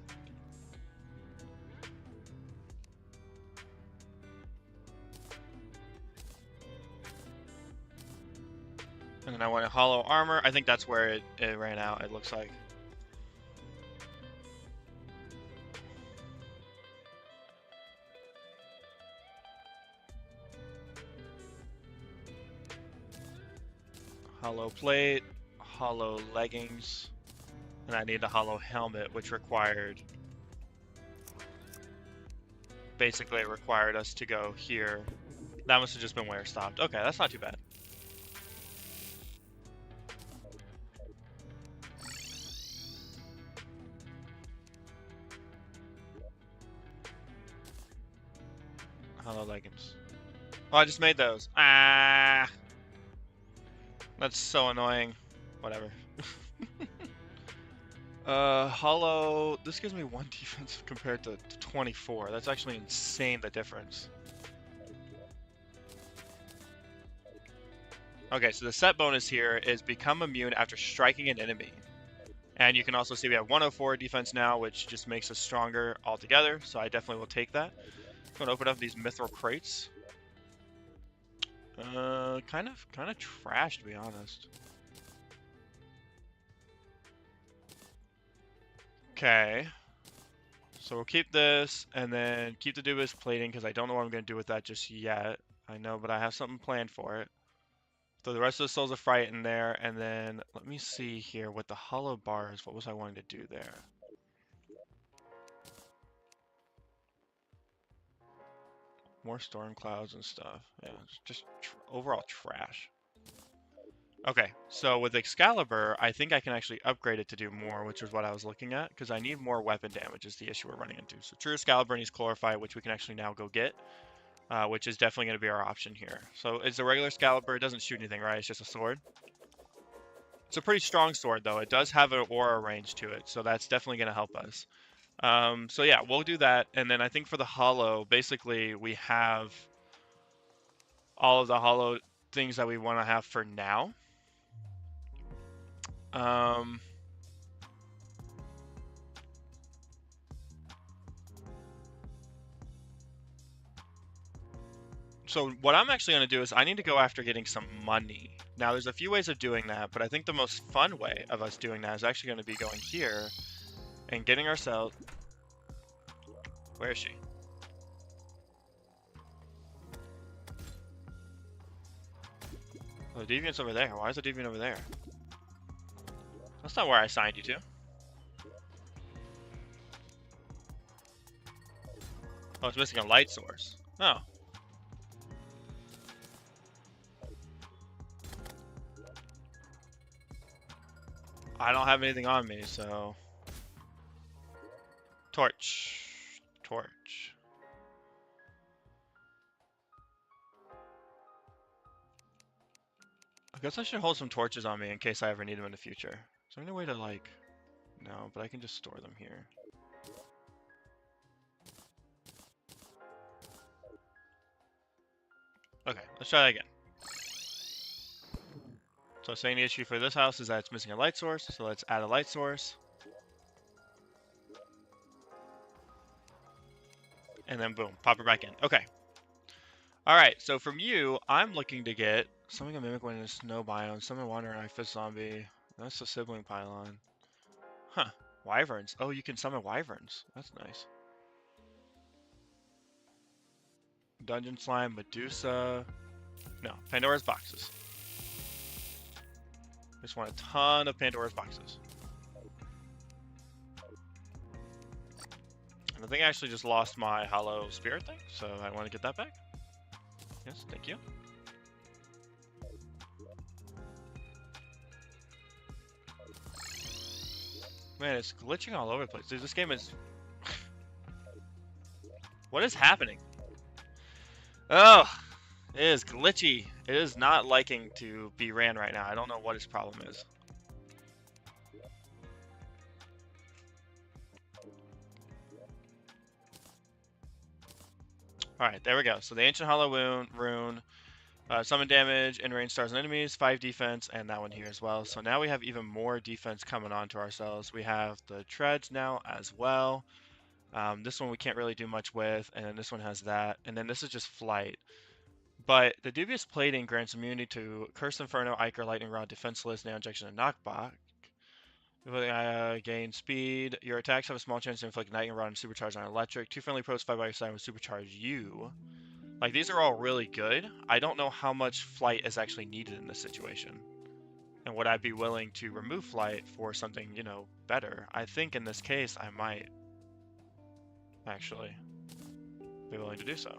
And then I went hollow armor. I think that's where it ran out, it looks like. Hollow plate, hollow leggings, and I need a hollow helmet, which required... Basically, it required us to go here. That must have just been where it stopped. Okay, that's not too bad. Hollow leggings. Oh, I just made those. Ah! That's so annoying. Whatever. Hollow... This gives me 1 defense compared to 24. That's actually insane, the difference. Okay, so the set bonus here is become immune after striking an enemy. And you can also see we have 104 defense now, which just makes us stronger altogether. So I definitely will take that. I'm going to open up these mithril crates. Kind of trash, to be honest. Okay. So we'll keep this, and then keep the Dubis plating, because I don't know what I'm going to do with that just yet. I know, but I have something planned for it. So the rest of the Souls of Fright in there, and then let me see here with the hollow bars, what was I wanting to do there? More storm clouds and stuff. Yeah, it's just overall trash. Okay, so with Excalibur, I think I can actually upgrade it to do more, which is what I was looking at, because I need more weapon damage is the issue we're running into. So True Excalibur needs Chlorophyte, which we can actually now go get, which is definitely going to be our option here. So it's a regular Excalibur. It doesn't shoot anything, right? It's just a sword. It's a pretty strong sword, though. It does have an aura range to it, so that's definitely going to help us. So yeah, we'll do that, and then I think for the hollow, basically we have all of the hollow things that we want to have for now. So what I'm actually going to do is I need to go after getting some money. Now there's a few ways of doing that, but I think the most fun way of us doing that is actually going to be going here and getting ourselves... Where is she? Oh, the Deviant's over there. Why is the Deviant over there? That's not where I assigned you to. Oh, it's missing a light source. Oh. I don't have anything on me, so... Torch. Torch. I guess I should hold some torches on me in case I ever need them in the future. Is there any way to, like... No, but I can just store them here. Okay, let's try that again. So saying the issue for this house is that it's missing a light source, so let's add a light source. And then boom, pop it back in. Okay. Alright, so from you, I'm looking to get something a mimic when in a snow biome, summon wander and fist zombie. That's a sibling pylon. Huh. Wyverns. Oh, you can summon wyverns. That's nice. Dungeon slime, Medusa. No, Pandora's boxes. Just want a ton of Pandora's boxes. And I think I actually just lost my hollow spirit thing, so I want to get that back. Yes, thank you. Man, it's glitching all over the place. Dude, this game is... What is happening? Oh, it is glitchy. It is not liking to be ran right now. I don't know what its problem is. Alright, there we go. So the Ancient Hollow rune, summon damage, in range stars and enemies, 5 defense, and that one here as well. So now we have even more defense coming onto ourselves. We have the treads now as well. This one we can't really do much with, and then this one has that. And then this is just flight. But the Dubious Plating grants immunity to Curse Inferno, Ichor, Lightning Rod, Defenseless, Nail Injection, and Knockback. Gain speed. Your attacks have a small chance to inflict Lightning Rod and Supercharge on Electric. 2 friendly pros fight by your side will Supercharge you. Like, these are all really good. I don't know how much flight is actually needed in this situation. And would I be willing to remove flight for something, you know, better? I think in this case, I might actually be willing to do so.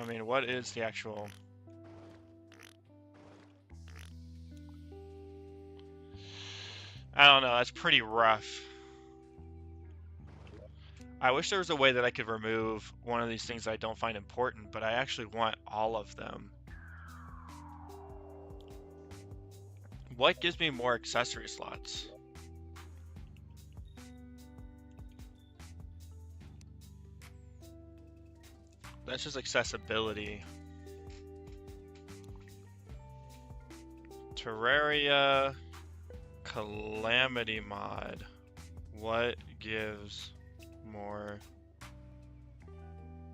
I mean, what is the actual... I don't know, that's pretty rough. I wish there was a way that I could remove one of these things I don't find important, but I actually want all of them. What gives me more accessory slots? That's just accessibility. Terraria Calamity Mod. What gives more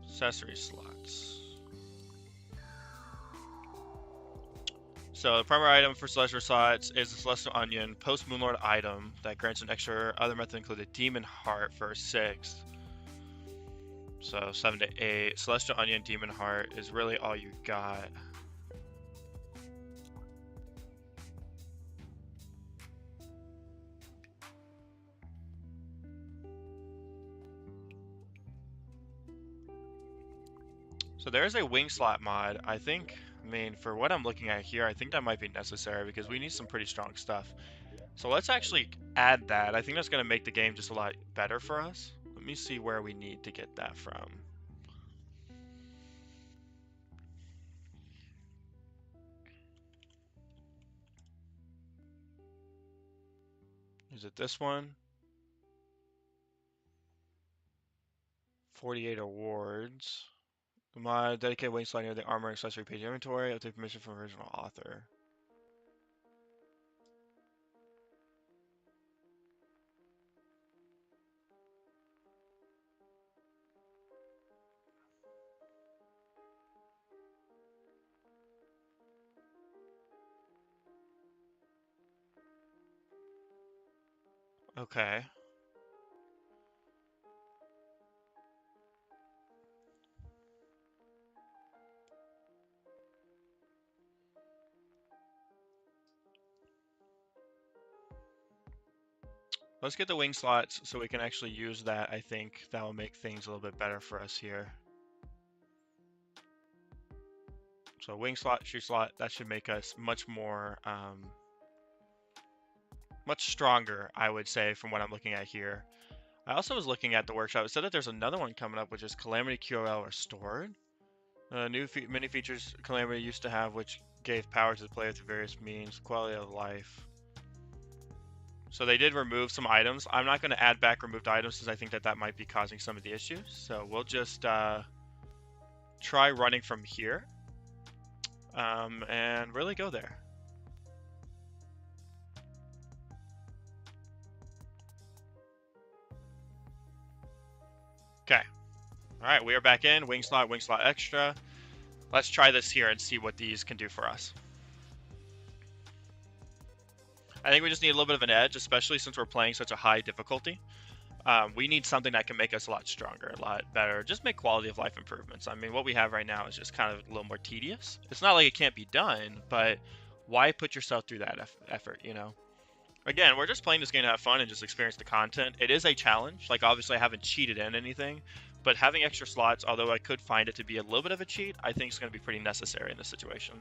accessory slots? So the primary item for Celestial slots is the Celestial Onion, post Moonlord item that grants an extra other method included Demon Heart for 6. So 7 to 8. Celestial Onion, Demon Heart is really all you got. So there's a wing slot mod. I mean, for what I'm looking at here, I think that might be necessary because we need some pretty strong stuff. So let's actually add that. I think that's going to make the game just a lot better for us. Let me see where we need to get that from. Is it this one? 48 awards. The mod dedicated wing slot near the armor and accessory page inventory. I'll take permission from original author. Okay. Let's get the wing slots so we can actually use that. I think that will make things a little bit better for us here. So wing slot, shoot slot, that should make us much more, much stronger, I would say, from what I'm looking at here. I also was looking at the workshop. It said that there's another one coming up, which is Calamity QOL Restored. New mini features Calamity used to have, which gave power to the player through various means, quality of life. So they did remove some items. I'm not going to add back removed items because I think that might be causing some of the issues. So we'll just try running from here and really go there. Okay. All right, we are back in. Wing slot extra. Let's try this here and see what these can do for us. I think we just need a little bit of an edge, especially since we're playing such a high difficulty. We need something that can make us a lot stronger, a lot better, just make quality of life improvements. I mean, what we have right now is just kind of a little more tedious. It's not like it can't be done, but why put yourself through that effort, you know? Again, we're just playing this game to have fun and just experience the content. It is a challenge. Like, obviously, I haven't cheated in anything, but having extra slots, although I could find it to be a little bit of a cheat, I think it's going to be pretty necessary in this situation.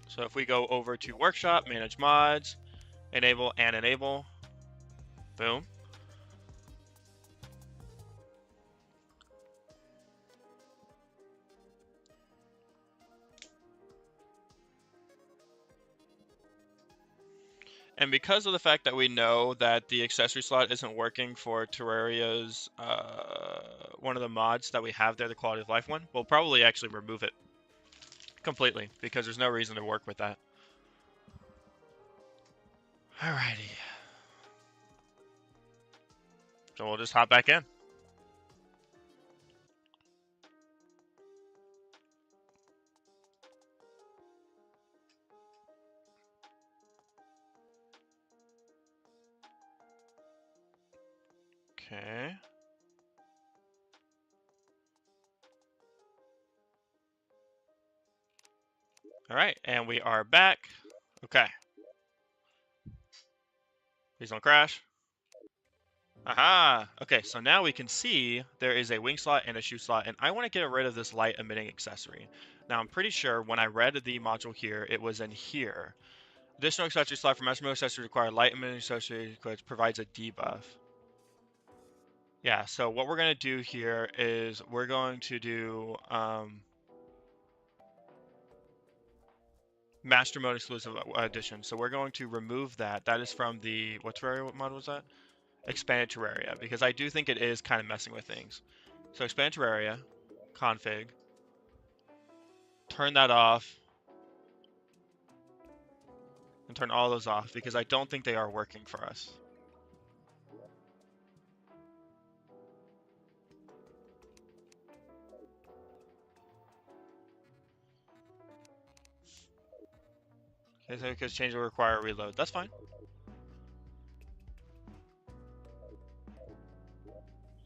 So if we go over to Workshop, Manage Mods, Enable and Enable, boom. And because of the fact that we know that the accessory slot isn't working for Terraria's, one of the mods that we have there, the quality of life one, we'll probably actually remove it completely because there's no reason to work with that. Alrighty. So we'll just hop back in. Okay. All right, and we are back. Okay. Please don't crash. Aha! Okay, so now we can see there is a wing slot and a shoe slot, and I want to get rid of this light emitting accessory. Now, I'm pretty sure when I read the module here, it was in here. Additional accessory slot for master mode accessory require light emitting accessory, which provides a debuff. Yeah, so what we're going to do here is we're going to do master mode exclusive edition. So we're going to remove that. That is from the, what Terraria mod was that? Expanded Terraria, because I do think it is kind of messing with things. So expand Terraria, config, turn that off, and turn all those off, because I don't think they are working for us. Okay, so because change will require a reload. That's fine.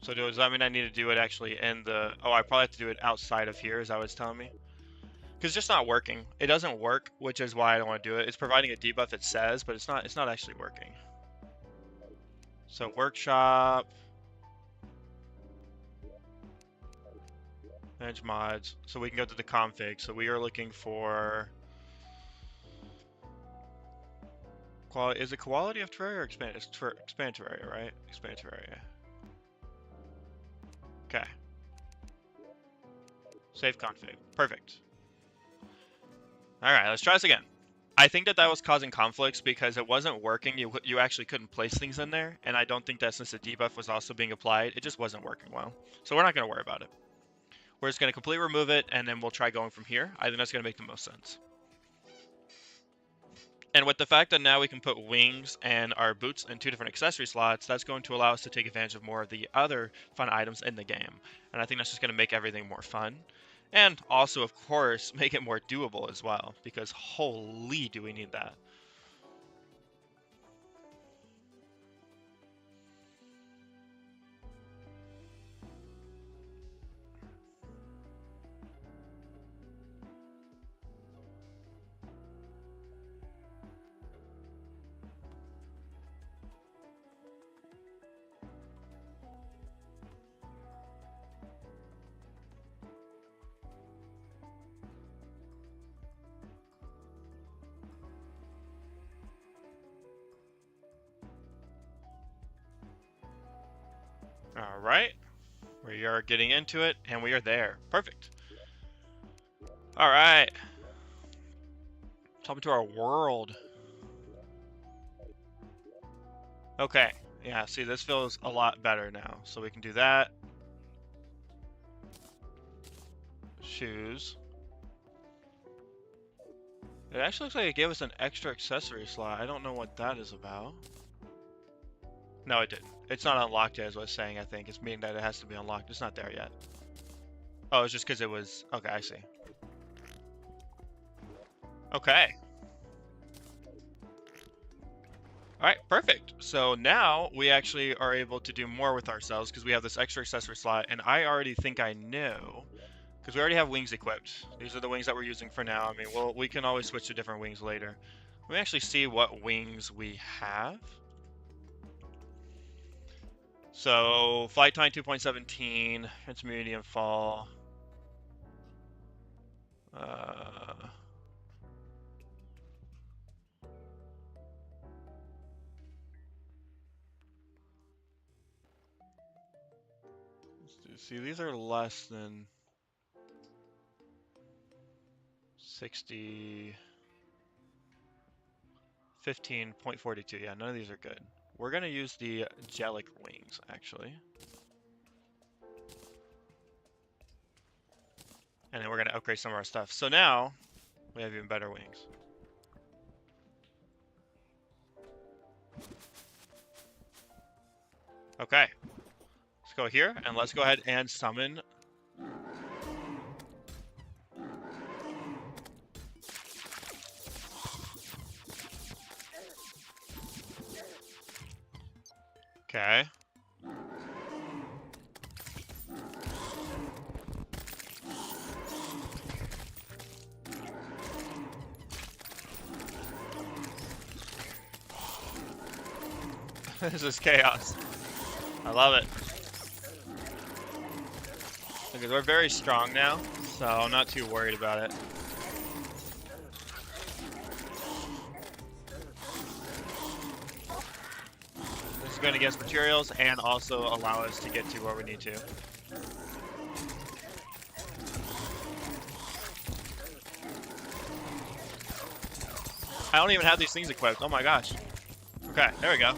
So does that mean I need to do it actually in the... Oh, I probably have to do it outside of here, is that what it's telling me? Because it's just not working. It doesn't work, which is why I don't want to do it. It's providing a debuff, it says, but it's not actually working. So workshop, manage mods. So we can go to the config. So we are looking for quality. Is it quality of Terraria or expand? It's expand Terraria, right? Expand Terraria. Okay. Save config. Perfect. All right, let's try this again. I think that was causing conflicts because it wasn't working. You actually couldn't place things in there, and I don't think that since the debuff was also being applied, it just wasn't working well. So we're not going to worry about it. We're just going to completely remove it, and then we'll try going from here. I think that's going to make the most sense. And with the fact that now we can put wings and our boots in 2 different accessory slots, that's going to allow us to take advantage of more of the other fun items in the game. And I think that's just going to make everything more fun. And also, of course, make it more doable as well, because holy do we need that. All right, we are getting into it, and we are there. Perfect. All right. Top into our world. Okay, yeah, see, this feels a lot better now. So we can do that. Shoes. It actually looks like it gave us an extra accessory slot. I don't know what that is about. No, it didn't. It's not unlocked yet, is what it's saying, I think. It's meaning that it has to be unlocked. It's not there yet. Oh, it's just because it was... Okay, I see. Okay. Alright, perfect. So now we actually are able to do more with ourselves because we have this extra accessory slot, and I already think I know, because we already have wings equipped. These are the wings that we're using for now. I mean, we can always switch to different wings later. Let me actually see what wings we have. So, flight time 2.17, it's medium fall. See, these are less than 60, 15.42. Yeah, none of these are good. We're gonna use the Jellic wings, actually. And then we're gonna upgrade some of our stuff. So now, we have even better wings. Okay. Let's go here, and let's go ahead and summon... Okay. This is chaos. I love it. Because we're very strong now, so I'm not too worried about it. This is going to get us materials and also allow us to get to where we need to. I don't even have these things equipped. Oh my gosh. Okay, there we go.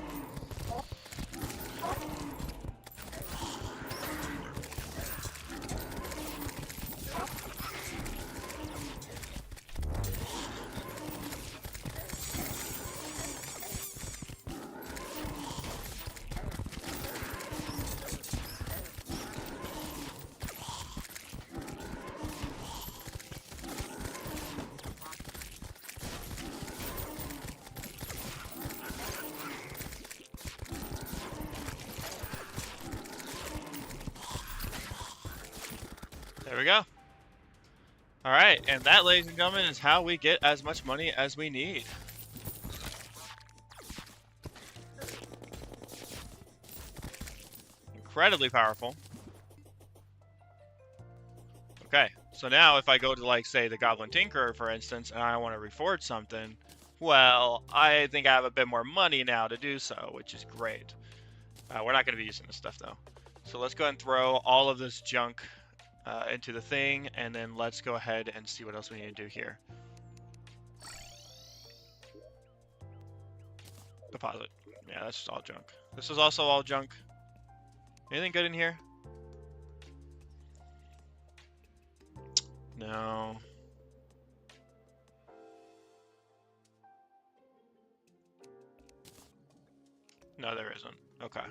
There we go. Alright, and that, ladies and gentlemen, is how we get as much money as we need. Incredibly powerful. Okay, so now if I go to, like, say, the Goblin Tinkerer, for instance, and I want to reforge something, well, I think I have a bit more money now to do so, which is great. We're not going to be using this stuff, though. So let's go ahead and throw all of this junk into the thing, and then let's go ahead and see what else we need to do here. Deposit. Yeah, that's just all junk. This is also all junk. Anything good in here? No. No, there isn't. Okay.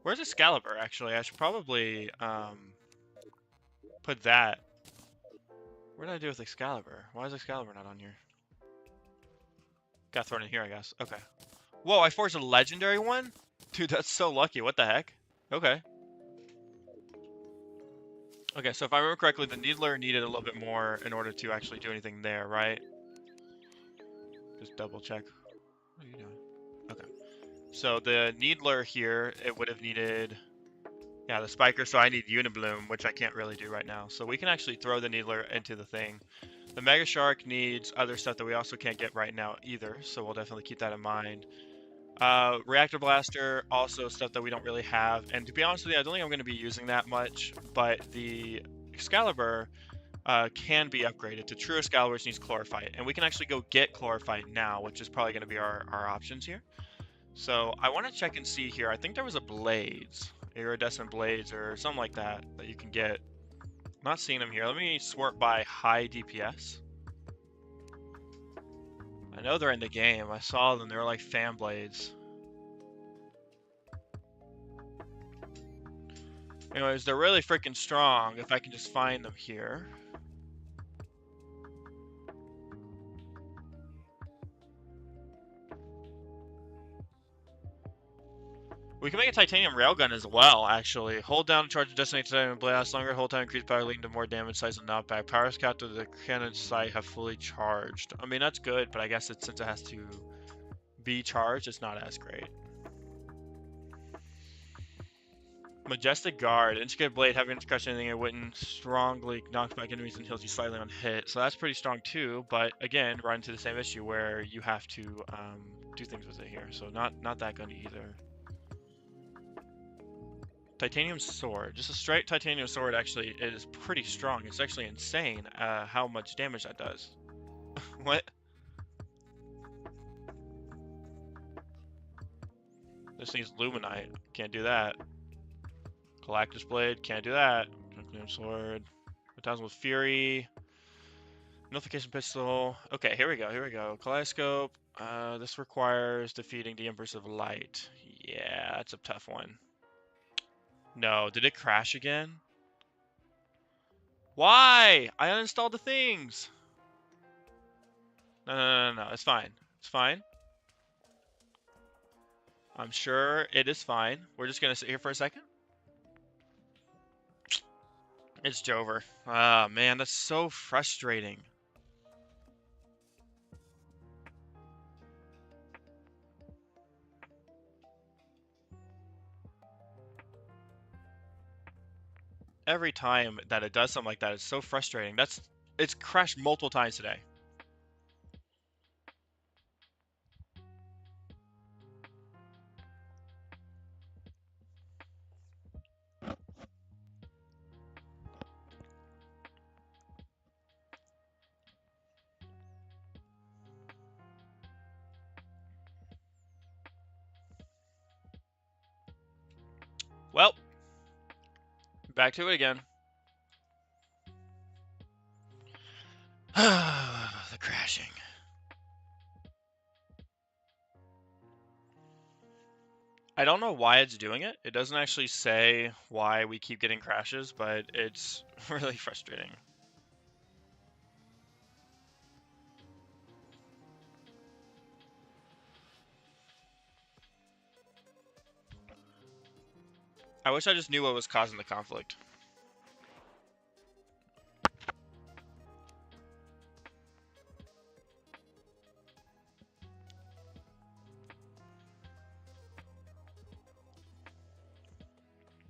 Where's Excalibur, actually? I should probably put that. What did I do with Excalibur? Why is Excalibur not on here? Got thrown in here, I guess. Okay. Whoa, I forged a legendary one? Dude, that's so lucky. What the heck? Okay. Okay, so if I remember correctly, the Needler needed a little bit more in order to actually do anything there, right? Just double check. What are you doing? Okay. So the Needler here, it would have needed... Yeah, the Spiker, so I need Unibloom, which I can't really do right now. So we can actually throw the Needler into the thing. The Mega Shark needs other stuff that we also can't get right now either, so we'll definitely keep that in mind. Reactor Blaster, also stuff that we don't really have. And to be honest with you, I don't think I'm going to be using that much, but the Excalibur, can be upgraded to true Excalibur, which needs Chlorophyte. And we can actually go get Chlorophyte now, which is probably going to be our options here. So I want to check and see here. I think there was a Blades, Iridescent Blades or something like that you can get. I'm not seeing them here. Let me sort by high DPS. I know they're in the game. I saw them. They're like Fan Blades. Anyways, they're really freaking strong if I can just find them here. We can make a titanium railgun as well, actually. Hold down to charge the designated titanium blast longer. Hold time increase power, leading to more damage size and knockback. Power scout to the cannon sight have fully charged. I mean, that's good, but I guess since it has to be charged, it's not as great. Majestic Guard. Intricate Blade. Having to crush anything it wouldn't. Strongly knocks back enemies and heals you slightly on hit. So that's pretty strong too, but again, run into the same issue where you have to do things with it here. So not that good either. Titanium Sword. Just a straight titanium sword actually is pretty strong. It's actually insane how much damage that does. What? This needs Luminite. Can't do that. Galactus Blade. Can't do that. Titanium Sword. 1000 with Fury. Nullification Pistol. Okay, here we go. Kaleidoscope. This requires defeating the Empress of Light. Yeah, that's a tough one. No, did it crash again? Why? I uninstalled the things. No. It's fine. It's fine. I'm sure it is fine. We're just gonna sit here for a second. It's Jover. Ah, man, that's so frustrating. Every time that it does something like that, it's so frustrating. It's crashed multiple times today. Well, back to it again. The crashing. I don't know why it's doing it. It doesn't actually say why we keep getting crashes, but it's really frustrating. I wish I just knew what was causing the conflict.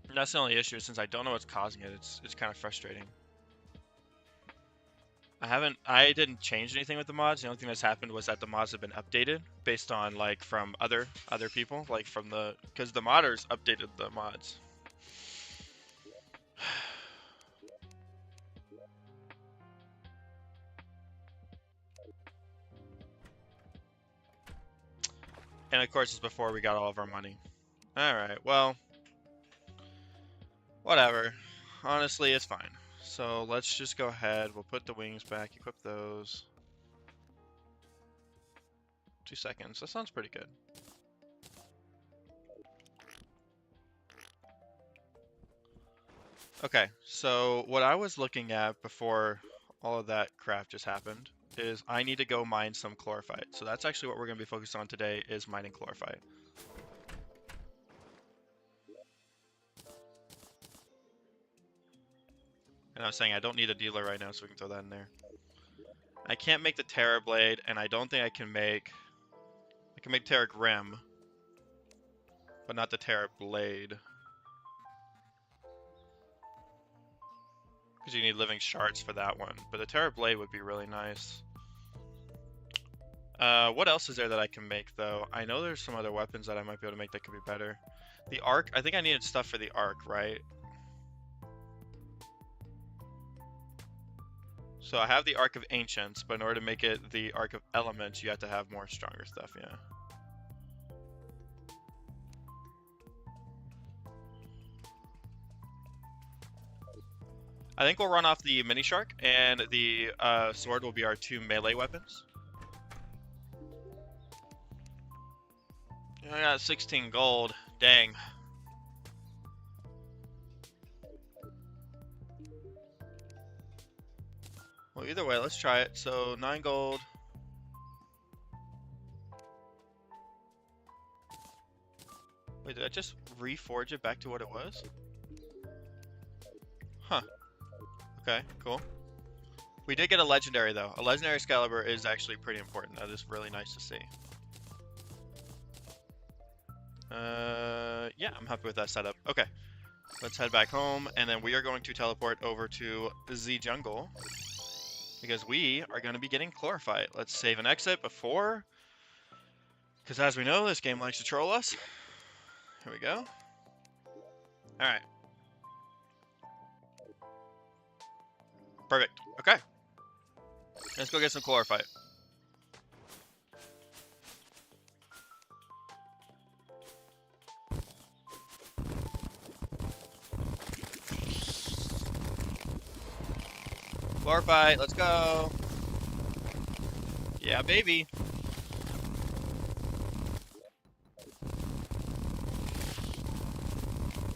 And that's the only issue, since I don't know what's causing it. It's kind of frustrating. I didn't change anything with the mods. The only thing that's happened was that the mods have been updated based on like from other people, like from because the modders updated the mods. And of course, it's before we got all of our money. Alright, well, whatever. Honestly, it's fine. So let's just go ahead. We'll put the wings back, equip those. 2 seconds. That sounds pretty good. Okay, so what I was looking at before all of that crap just happened is I need to go mine some chlorophyte. So that's actually what we're going to be focused on today, is mining chlorophyte. And I was saying I don't need a dealer right now, so we can throw that in there. I can't make the Terra Blade, and I don't think I can make... I can make Terra Grim, but not the Terra Blade. Because you need living shards for that one. But the Terra Blade would be really nice. What else is there that I can make, though? I know there's some other weapons that I might be able to make that could be better. The Arc, I think I needed stuff for the Arc, right? So I have the Arc of Ancients, but in order to make it the Arc of Elements, you have to have more stronger stuff, yeah. I think we'll run off the Mini Shark, and the sword will be our 2 melee weapons. I got 16 gold. Dang. Well, either way, let's try it. So 9 gold. Wait, did I just reforge it back to what it was? Huh. Okay, cool. We did get a legendary though. A legendary Excalibur is actually pretty important. That is really nice to see. Yeah, I'm happy with that setup. Okay, let's head back home, and then we are going to teleport over to the jungle because we are going to be getting Chlorophyte. Let's save and exit before, because as we know, this game likes to troll us. Here we go. All right. Perfect. Okay. Let's go get some Chlorophyte. Chlorophyte, let's go. Yeah, baby.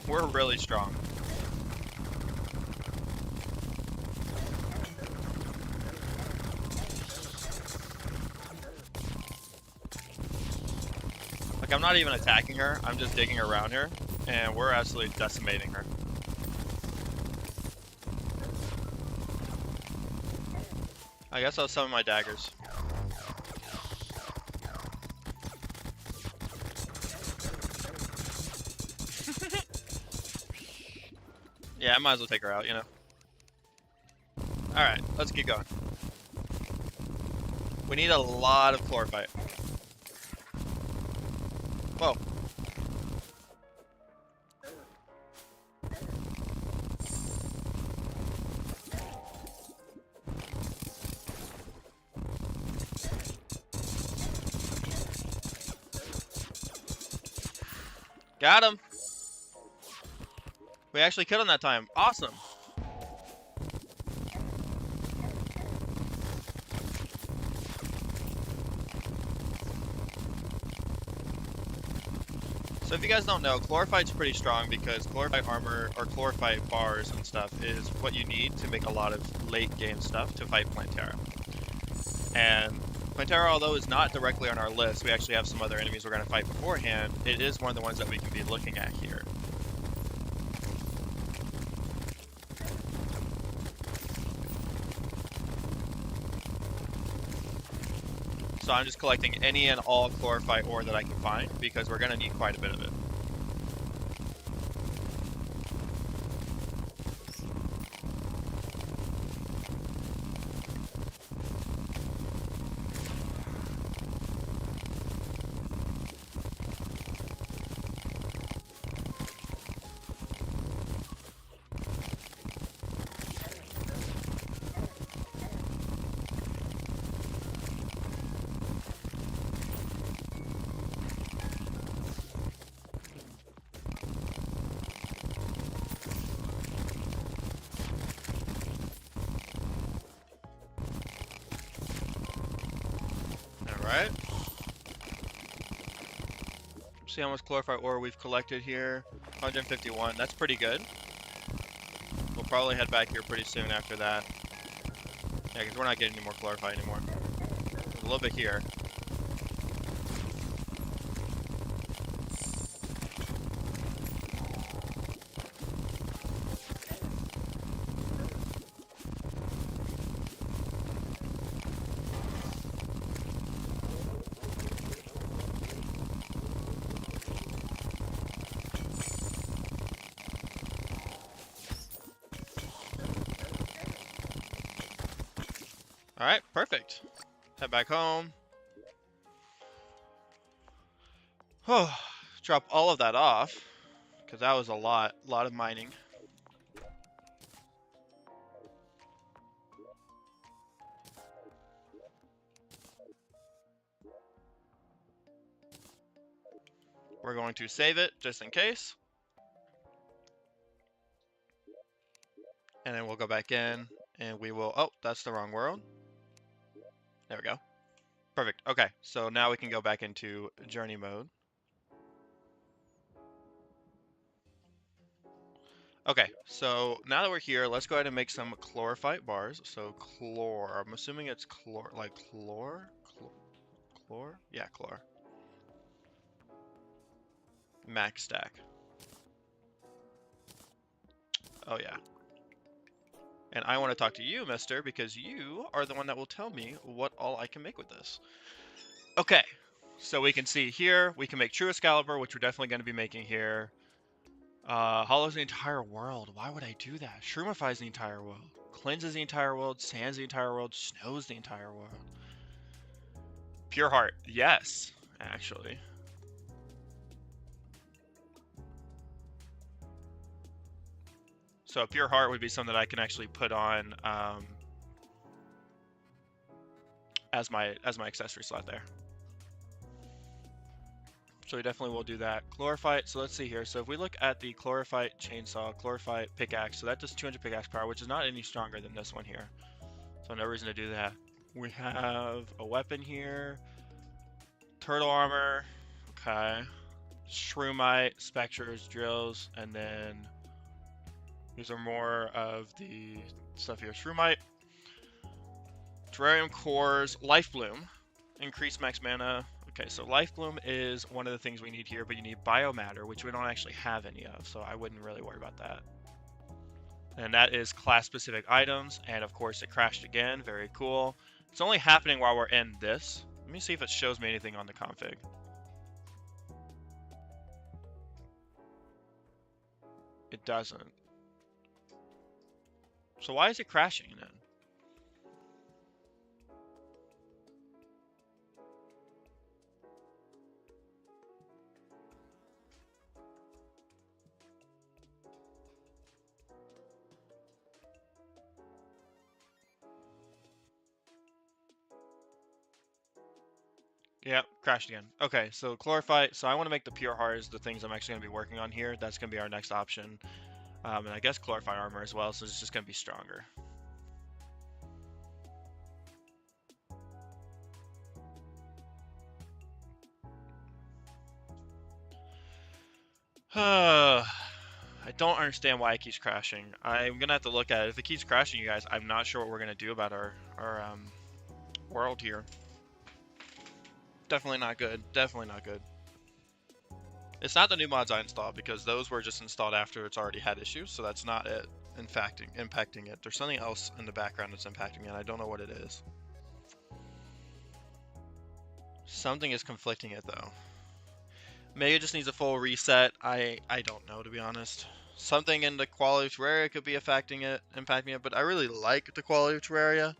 We're really strong. Like, I'm not even attacking her, I'm just digging around her, and we're absolutely decimating her. I guess I'll summon my daggers. Yeah, I might as well take her out, you know. Alright, let's keep going. We need a lot of Chlorophyte. Whoa. Got him. We actually killed him that time. Awesome. So if you guys don't know, Chlorophyte's pretty strong because Chlorophyte armor or Chlorophyte bars and stuff is what you need to make a lot of late game stuff to fight Plantera. And Plantera, although is not directly on our list, we actually have some other enemies we're going to fight beforehand. It is one of the ones that we can be looking at here. So I'm just collecting any and all Chlorophyte ore that I can find because we're going to need quite a bit of it. Alright. See how much Chlorophyte ore we've collected here. 151. That's pretty good. We'll probably head back here pretty soon after that. Yeah, because we're not getting any more Chlorophyte anymore. A little bit here. Alright, perfect. Head back home. Oh, drop all of that off, because that was a lot of mining. We're going to save it just in case. And then we'll go back in and we will, oh, that's the wrong world. There we go. Perfect. Okay, so now we can go back into journey mode. Okay, so now that we're here, let's go ahead and make some chlorophyte bars. So chlor, I'm assuming it's chlor, like chlor? Chlor? Yeah, chlor. Max stack. Oh yeah. And I want to talk to you, mister, because you are the one that will tell me what all I can make with this. Okay, so we can see here, we can make True Excalibur, which we're definitely going to be making here. Hollows the entire world. Why would I do that? Shroomifies the entire world. Cleanses the entire world. Sands the entire world. Snows the entire world. Pure Heart. Yes, actually. So Pure Heart would be something that I can actually put on as my accessory slot there. So we definitely will do that. Chlorophyte, so let's see here. So if we look at the Chlorophyte chainsaw, Chlorophyte pickaxe, so that does 200 pickaxe power, which is not any stronger than this one here. So no reason to do that. We have a weapon here. Turtle armor, okay. Shroomite, specters, drills, and then these are more of the stuff here. Shroomite, Terrarium cores, Life Bloom, increase max mana. Okay, so Life Bloom is one of the things we need here, but you need Biomatter, which we don't actually have any of, so I wouldn't really worry about that. And that is class-specific items, and of course it crashed again, very cool. It's only happening while we're in this. Let me see if it shows me anything on the config. It doesn't. So why is it crashing then? Yep, crashed again. Okay, so Chlorophyte. So I want to make the Pure Heart is the things I'm actually going to be working on here. That's going to be our next option. And I guess Chlorophyte armor as well, so it's just going to be stronger. I don't understand why it keeps crashing. I'm going to have to look at it. If it keeps crashing, you guys, I'm not sure what we're going to do about our world here. Definitely not good. Definitely not good. It's not the new mods I installed, because those were just installed after it's already had issues, so that's not it impacting it. There's something else in the background that's impacting it. I don't know what it is. Something is conflicting it though. Maybe it just needs a full reset. I don't know, to be honest. Something in the quality of Terraria could be impacting it, but I really like the quality of Terraria.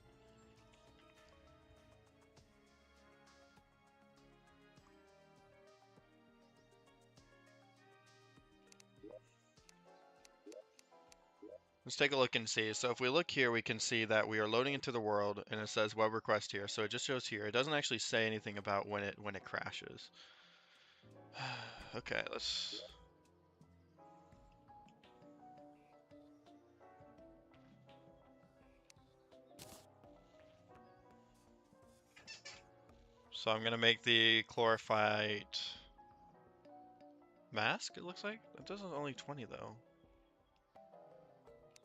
Let's take a look and see. So if we look here, we can see that we are loading into the world, and it says web request here. So it just shows here. It doesn't actually say anything about when it crashes. Okay, let's. So I'm gonna make the Chlorophyte mask. It looks like that doesn't only 20 though.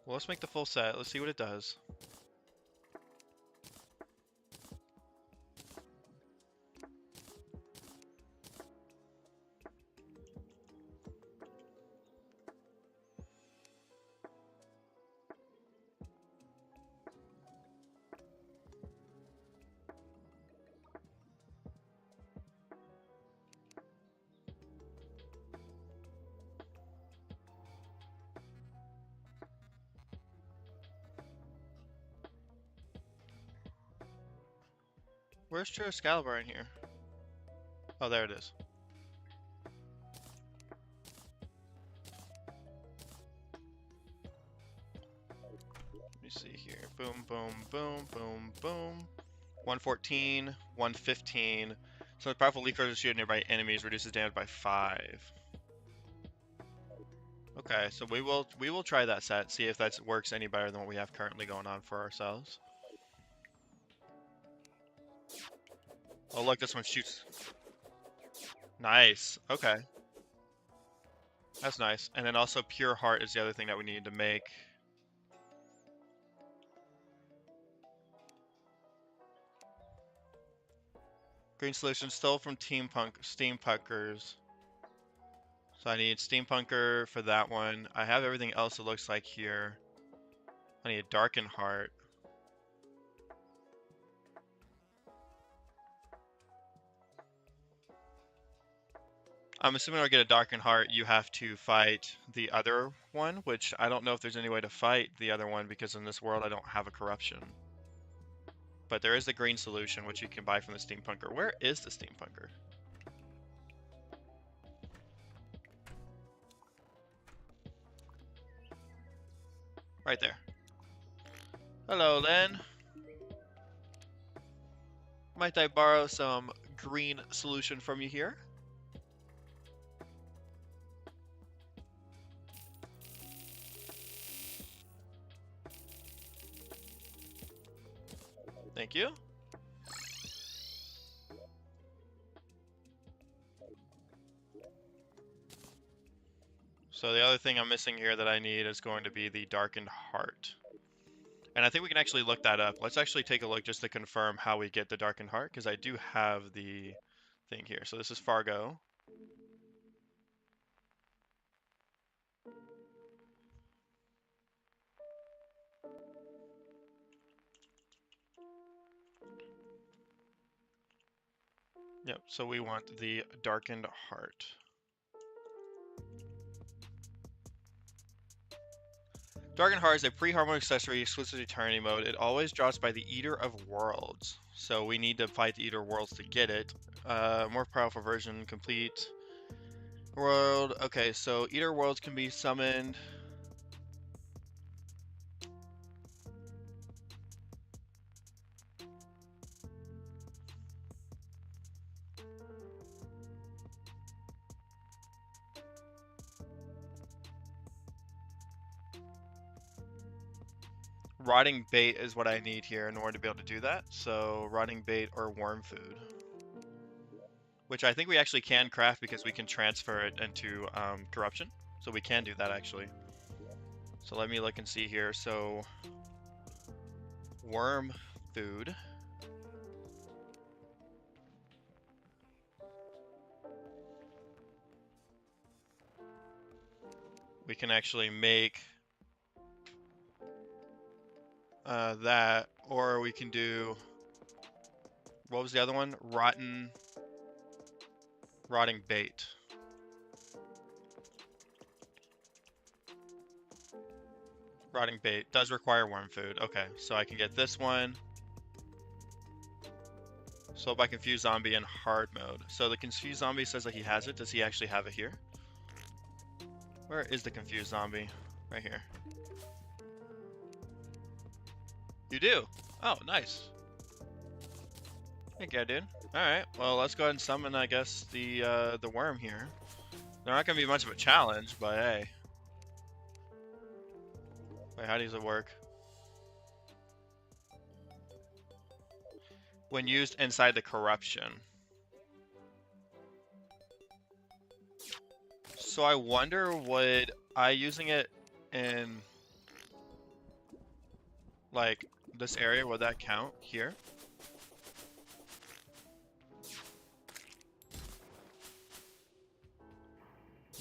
Well, let's make the full set. Let's see what it does. Where's True Excalibur in here? Oh, there it is. Let me see here. Boom, boom, boom, boom, boom. 114, 115. So the powerful leaf throws shield nearby enemies, reduces damage by 5. Okay, so we will try that set, see if that works any better than what we have currently going on for ourselves. Oh look, this one shoots. Nice. Okay. That's nice. And then also Pure Heart is the other thing that we need to make. Green solution stole from Steampunkers. So I need Steampunker for that one. I have everything else it looks like here. I need a Darkened Heart. I'm assuming I'll get a Darkened Heart, you have to fight the other one, which I don't know if there's any way to fight the other one because in this world I don't have a corruption. But there is the green solution, which you can buy from the Steampunker. Where is the Steampunker? Right there. Hello, Len. Might I borrow some green solution from you here? Thank you. So the other thing I'm missing here that I need is going to be the Darkened Heart. And I think we can actually look that up. Let's actually take a look just to confirm how we get the Darkened Heart, because I do have the thing here. So this is Fargo. Yep, so we want the Darkened Heart. Darkened Heart is a pre-Hardmode accessory exclusive to Terraria Mode. It always drops by the Eater of Worlds. So we need to fight the Eater of Worlds to get it. More powerful version, complete world. Okay, so Eater of Worlds can be summoned. Rotting bait is what I need here in order to be able to do that. So rotting bait or worm food. Which I think we actually can craft because we can transfer it into corruption. So we can do that actually. So let me look and see here. So worm food. We can actually make that, or we can do, what was the other one? Rotting bait. Rotting bait does require worm food. Okay, so I can get this one. Sold by Confused Zombie in hard mode. So the Confused Zombie says that he has it. Does he actually have it here? Where is the Confused Zombie? Right here. You do? Oh, nice. Thank you, dude. Alright, well, let's go ahead and summon, I guess, the worm here. They're not going to be much of a challenge, but hey. Wait, how does it work? When used inside the corruption. So I wonder, would I using it in, like, this area, would that count here?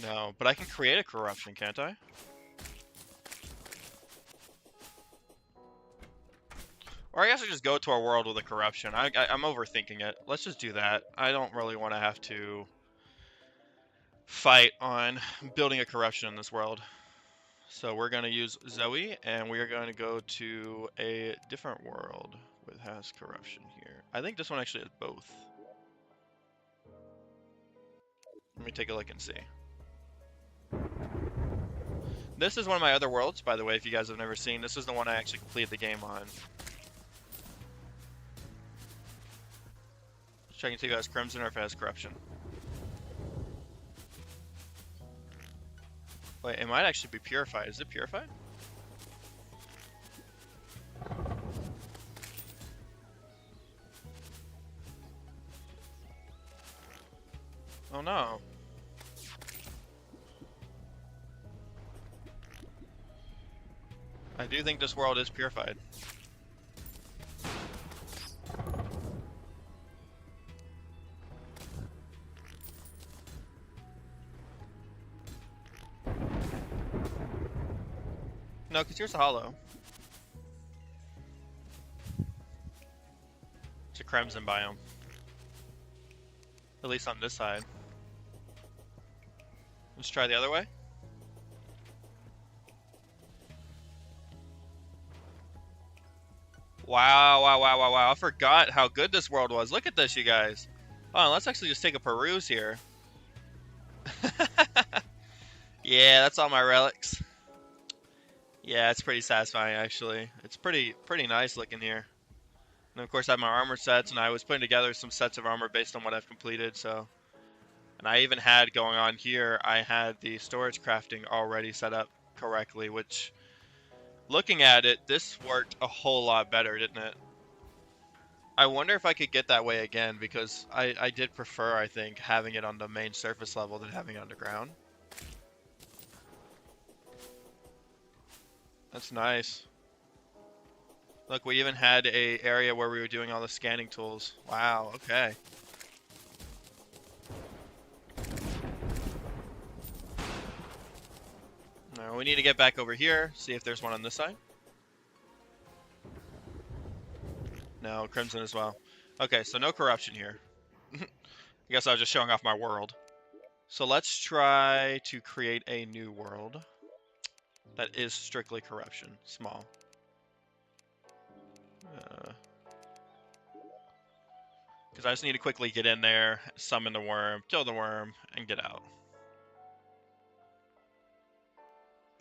No, but I can create a corruption, can't I? Or I guess I just go to our world with a corruption. I'm overthinking it. Let's just do that. I don't really want to have to fight on building a corruption in this world. So we're going to use Zoe, and we are going to go to a different world with has corruption here. I think this one actually has both. Let me take a look and see. This is one of my other worlds, by the way, if you guys have never seen. This is the one I actually completed the game on. Checking to see if it has Crimson or if it has Corruption. Wait, it might actually be Purified. Is it Purified? Oh no. I do think this world is purified. No, because here's a hollow. It's a Crimson biome. At least on this side. Let's try the other way. Wow, wow, wow, wow, wow. I forgot how good this world was. Look at this, you guys. Oh, let's actually just take a peruse here. Yeah, that's all my relics. Yeah, it's pretty satisfying, actually. It's pretty nice looking here. And of course, I have my armor sets, and I was putting together some sets of armor based on what I've completed, so... And I even had, going on here, I had the storage crafting already set up correctly, which... Looking at it, this worked a whole lot better, didn't it? I wonder if I could get that way again, because I did prefer, I think, having it on the main surface level than having it underground. That's nice. Look, we even had a area where we were doing all the scanning tools. Wow, okay. Now we need to get back over here, see if there's one on this side. No, Crimson as well. Okay, so no corruption here. I guess I was just showing off my world. So let's try to create a new world that is strictly corruption, small. Because I just need to quickly get in there, summon the worm, kill the worm, and get out.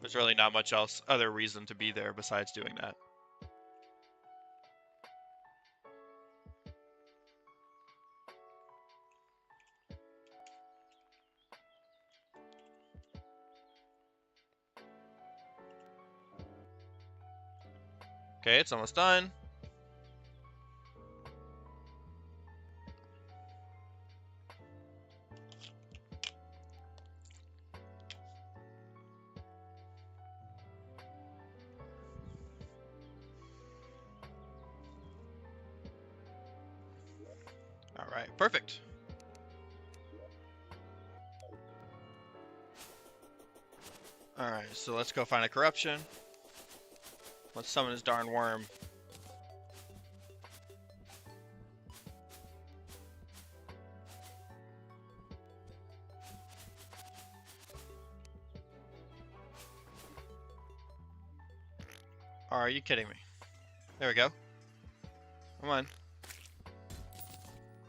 There's really not much else, other reason to be there besides doing that. Okay, it's almost done. Alright, perfect. Alright, so let's go find a corruption. Let's summon this darn worm. Are you kidding me? There we go. Come on.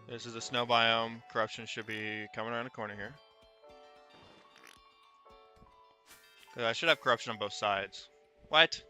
This is a snow biome. Corruption should be coming around the corner here. I should have corruption on both sides. What?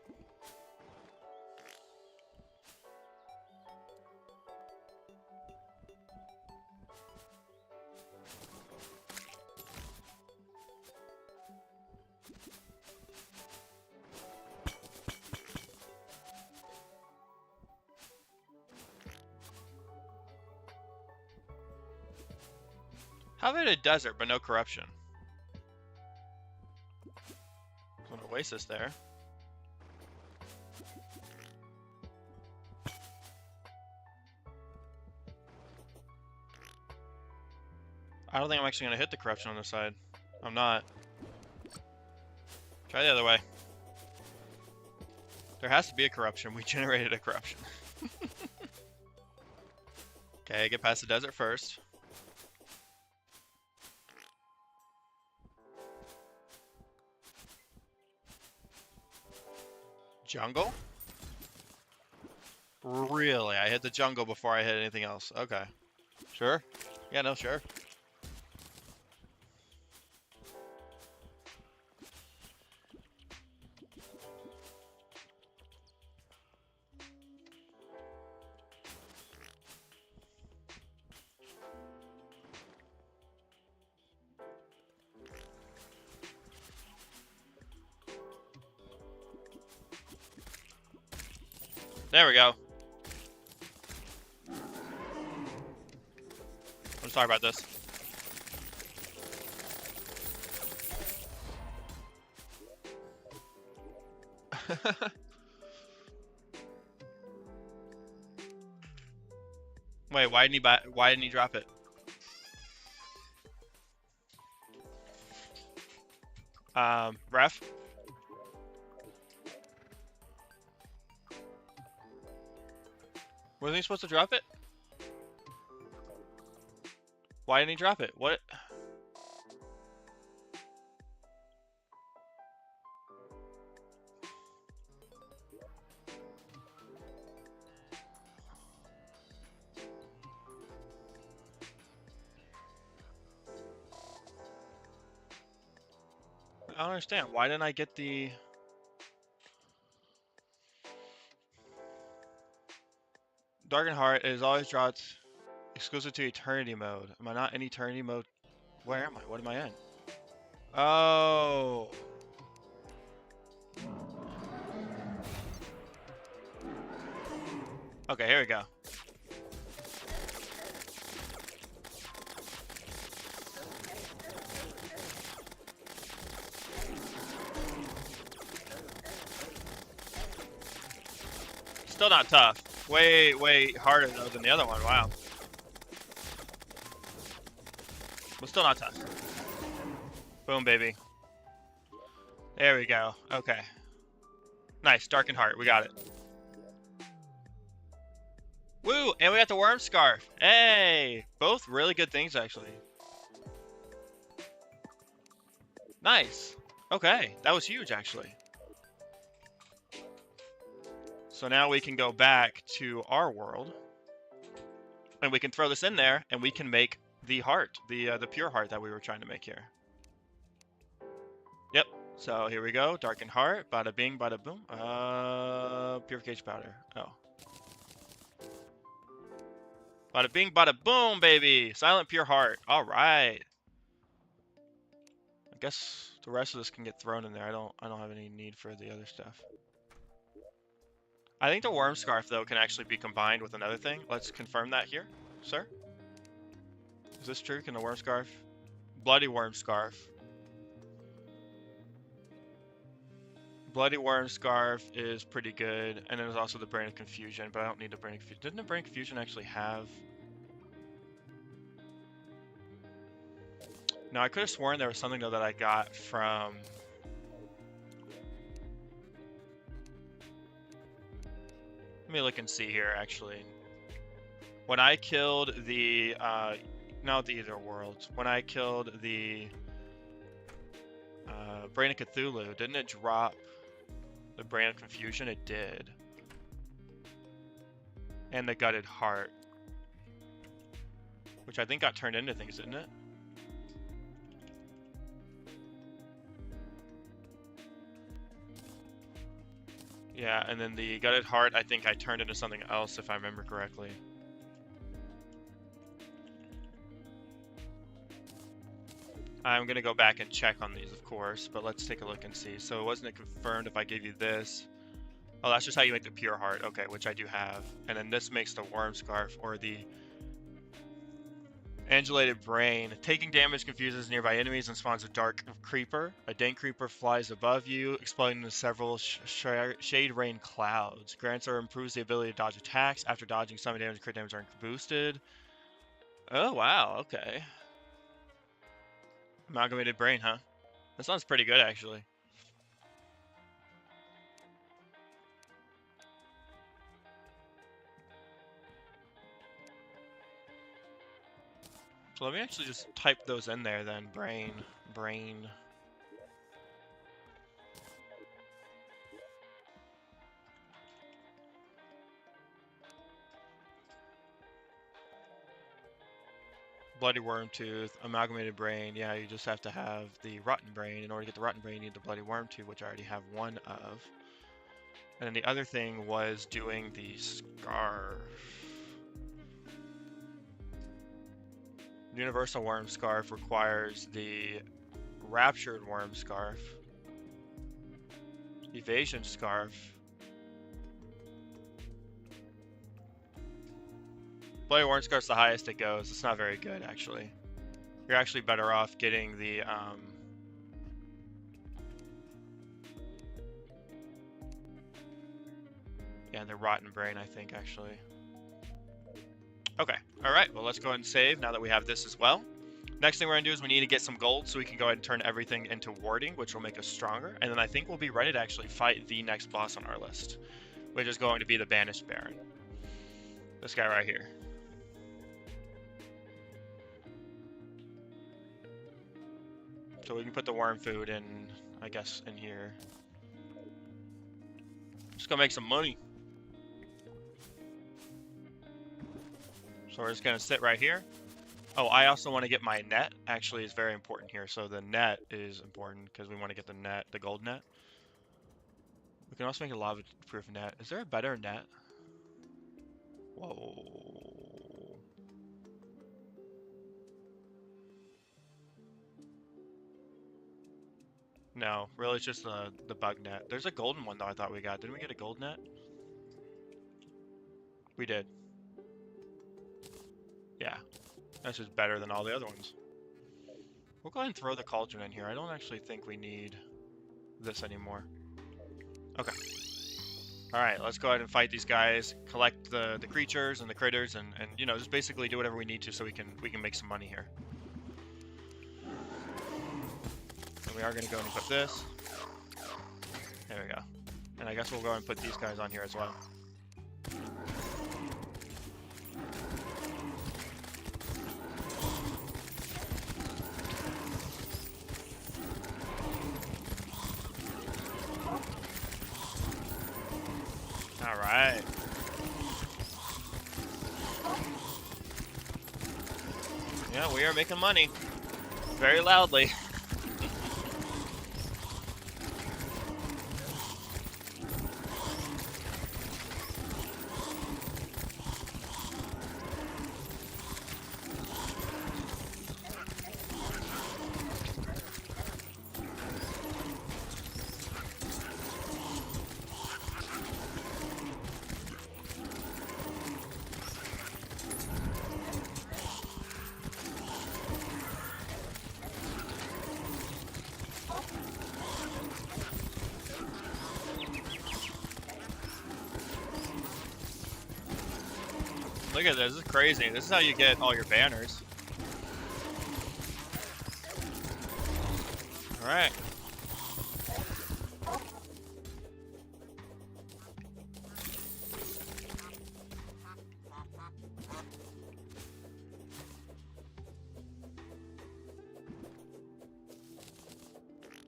How about a desert but no corruption? There's an oasis there. I don't think I'm actually going to hit the corruption on this side. I'm not. Try the other way. There has to be a corruption. We generated a corruption. Okay, get past the desert first. Jungle? Really? I hit the jungle before I hit anything else. Okay. Sure. Yeah, no, sure. There we go. I'm sorry about this. Wait, why didn't he drop it? Ref? Wasn't he supposed to drop it? Why didn't he drop it? What? I don't understand. Why didn't I get the... Darkened Heart is always dropped exclusive to Eternity Mode. Am I not in Eternity Mode? Where am I? What am I in? Oh. Okay, here we go. Still not tough. Way harder though than the other one. Wow. But still not tough. Boom, baby. There we go. Okay. Nice. Darkened Heart. We got it. Woo! And we got the Worm Scarf. Hey! Both really good things, actually. Nice. Okay. That was huge, actually. So now we can go back to our world. And we can throw this in there, and we can make the heart. The pure heart that we were trying to make here. Yep. So here we go. Darkened Heart. Bada bing, bada boom. Purification powder. Oh. Bada bing, bada boom, baby. Silent pure heart. All right. I guess the rest of this can get thrown in there. I don't have any need for the other stuff. I think the Worm Scarf though can actually be combined with another thing. Let's confirm that here, sir. Is this true? Can the Worm Scarf? Bloody Worm Scarf. Bloody Worm Scarf is pretty good, and then there's also the Brain of Confusion, but I don't need the Brain of Confusion. Didn't the Brain of Confusion actually have... No, I could have sworn there was something though that I got from... Let me look and see here, actually. When I killed the... not the Ether Worlds. When I killed the... Brain of Cthulhu, didn't it drop the Brain of Confusion? It did. And the Gutted Heart. Which I think got turned into things, didn't it? Yeah, and then the Gutted Heart, I think I turned into something else, if I remember correctly. I'm going to go back and check on these, of course, but let's take a look and see. So wasn't it confirmed if I give you this? Oh, that's just how you make the Pure Heart. Okay, which I do have. And then this makes the Worm Scarf, or the Angulated Brain. Taking damage confuses nearby enemies and spawns a dark creeper. A dank creeper flies above you, exploding into several shade rain clouds. Grants or improves the ability to dodge attacks. After dodging, some damage and crit damage are boosted. Oh, wow, okay. Amalgamated Brain, huh? That sounds pretty good, actually. So let me actually just type those in there then. Brain. Bloody Worm Tooth, Amalgamated Brain. Yeah, you just have to have the Rotten Brain. In order to get the Rotten Brain, you need the Bloody Worm Tooth, which I already have one of. And then the other thing was doing the Scarf. Universal Worm Scarf requires the Raptured Worm Scarf, Evasion Scarf, Player Warren Scar's the highest it goes. It's not very good, actually. You're actually better off getting the, yeah, the Rotten Brain, I think, actually. Okay, alright, well, let's go ahead and save now that we have this as well. Next thing we're going to do is we need to get some gold so we can go ahead and turn everything into warding, which will make us stronger. And then I think we'll be ready to actually fight the next boss on our list, which is going to be the Banished Baron. This guy right here. So we can put the worm food in, I guess, in here. Just gonna make some money. So we're just gonna sit right here. Oh, I also want to get my net. Actually, is very important here. So the net is important because we want to get the net, the gold net. We can also make a lava-proof net. Is there a better net? Whoa. No, really, it's just the bug net. There's a golden one though. I thought we got. Didn't we get a gold net? We did. Yeah, that's just better than all the other ones. We'll go ahead and throw the cauldron in here. I don't actually think we need this anymore. Okay. All right, let's go ahead and fight these guys. Collect the creatures and the critters, and you know, just basically do whatever we need to so we can make some money here. And we are going to go and equip this. There we go. And I guess we'll go and put these guys on here as well. All right. Yeah, we are making money. Very loudly. Look at this. This is crazy. This is how you get all your banners. All right.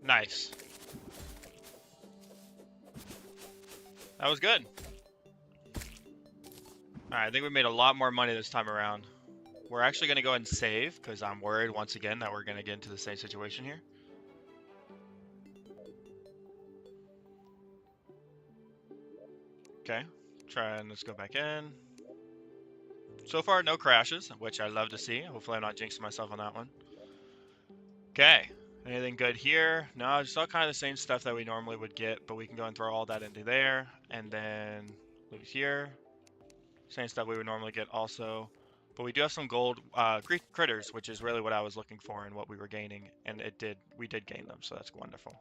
Nice. That was good. Alright, I think we made a lot more money this time around. We're actually going to go ahead and save, because I'm worried once again that we're going to get into the same situation here. Okay, try and let's go back in. So far, no crashes, which I love to see. Hopefully I'm not jinxing myself on that one. Okay, anything good here? No, just all kind of the same stuff that we normally would get, but we can go and throw all that into there, and then leave it here. Same stuff we would normally get also. But we do have some gold critters, which is really what I was looking for and what we were gaining. And we did gain them, so that's wonderful.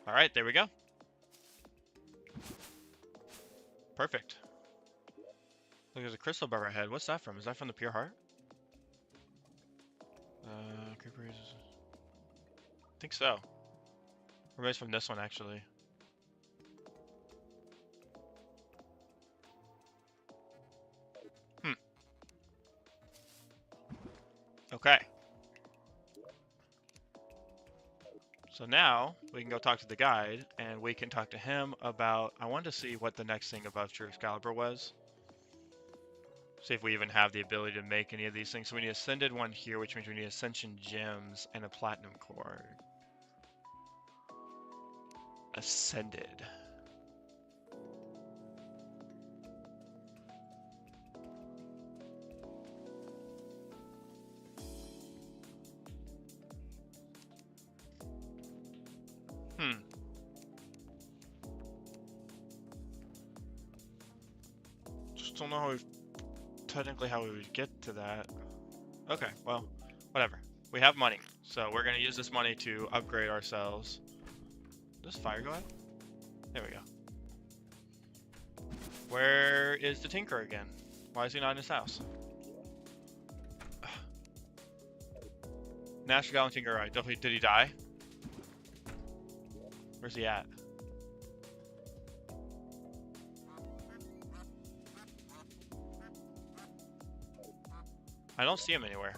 Alright, there we go. Perfect. Look, there's a crystal above our head. What's that from? Is that from the Pure Heart? Creepers. I think so. Or maybe it's from this one, actually. Okay. So now we can go talk to the guide, and we can talk to him about. I wanted to see what the next thing above True Excalibur was. See if we even have the ability to make any of these things. So we need Ascended one here, which means we need Ascension Gems and a Platinum Core. Ascended. Just don't know how technically how we would get to that. Okay, well, whatever. We have money, so we're gonna use this money to upgrade ourselves. Does fire go out? There we go. Where is the Tinker again? Why is he not in his house? National Gallant Tinker, right? Definitely, did he die? Where's he at? I don't see him anywhere.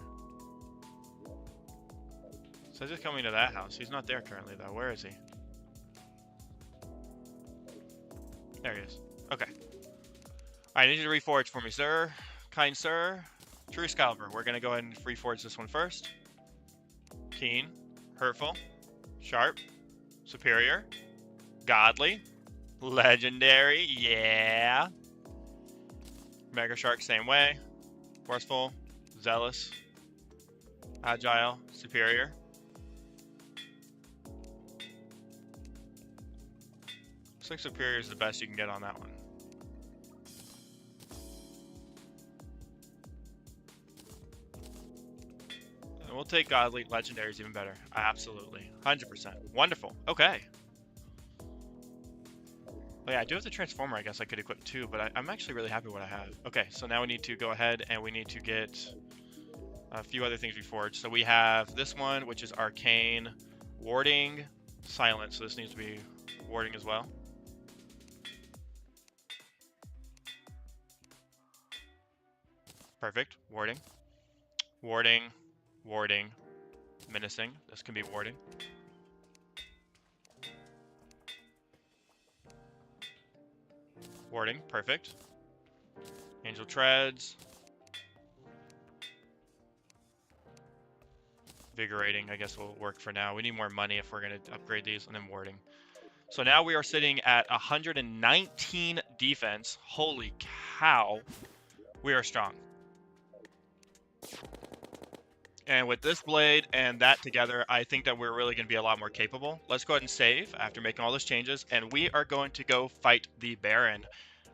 Says he's coming to that house. He's not there currently, though. Where is he? There he is. Okay. I need you to reforge for me, sir. Kind sir. True Excalibur. We're going to go ahead and reforge this one first. Keen. Hurtful. Sharp. Superior. Godly. Legendary. Yeah. Mega Shark, same way. Forceful. Zealous. Agile. Superior. Looks like Superior is the best you can get on that one. And we'll take Godly. Legendary is even better. Absolutely. 100%. Wonderful. Okay. Oh yeah, I do have the Transformer I guess I could equip too, but I'm actually really happy with what I have. Okay, so now we need to go ahead and we need to get a few other things reforged. So we have this one, which is Arcane, Warding, Silence. So this needs to be Warding as well. Perfect. Warding. Warding. Warding. Menacing. This can be Warding. Warding. Perfect. Angel Treads. Invigorating, I guess will work for now. We need more money if we're going to upgrade these, and then Warding. So now we are sitting at 119 defense. Holy cow. We are strong. And with this blade and that together, I think that we're really going to be a lot more capable. Let's go ahead and save after making all those changes, and we are going to go fight the Baron.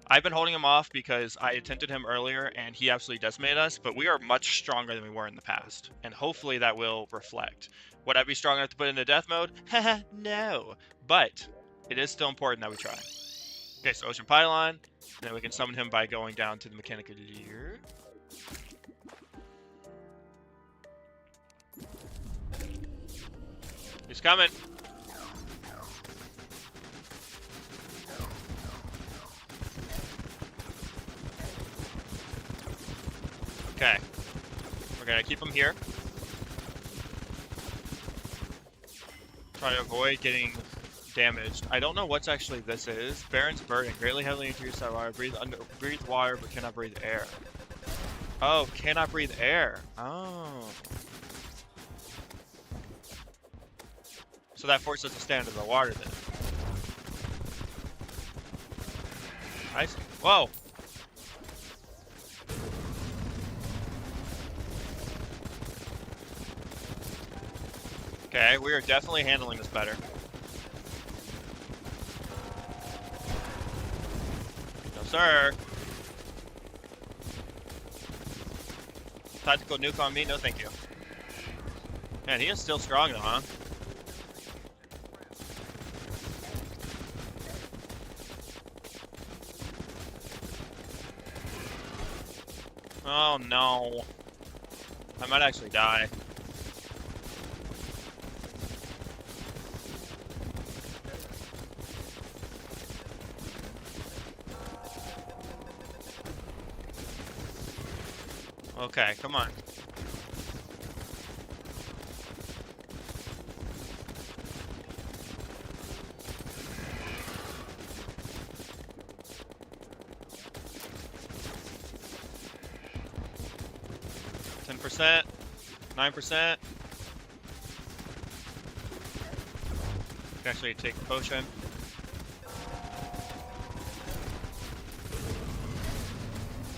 I've been holding him off because I attempted him earlier and he absolutely decimated us, but we are much stronger than we were in the past, and hopefully that will reflect. Would I be strong enough to put it into death mode? Haha, no. But it is still important that we try. Okay, so Ocean Pylon, and then we can summon him by going down to the Mechanical-Leer. He's coming. Okay. We're gonna keep him here. Try to avoid getting damaged. I don't know what's actually this is. Baron's burden. Greatly heavily increased that water. Breathe water but cannot breathe air. Oh, cannot breathe air. Oh. So that forces us to stand in the water then. I see. Whoa! Okay, we are definitely handling this better. No, sir. Tactical nuke on me? No, thank you. Man, he is still strong though, huh? Oh no. I might actually die. Okay, come on. %, 9%. Can actually take the potion.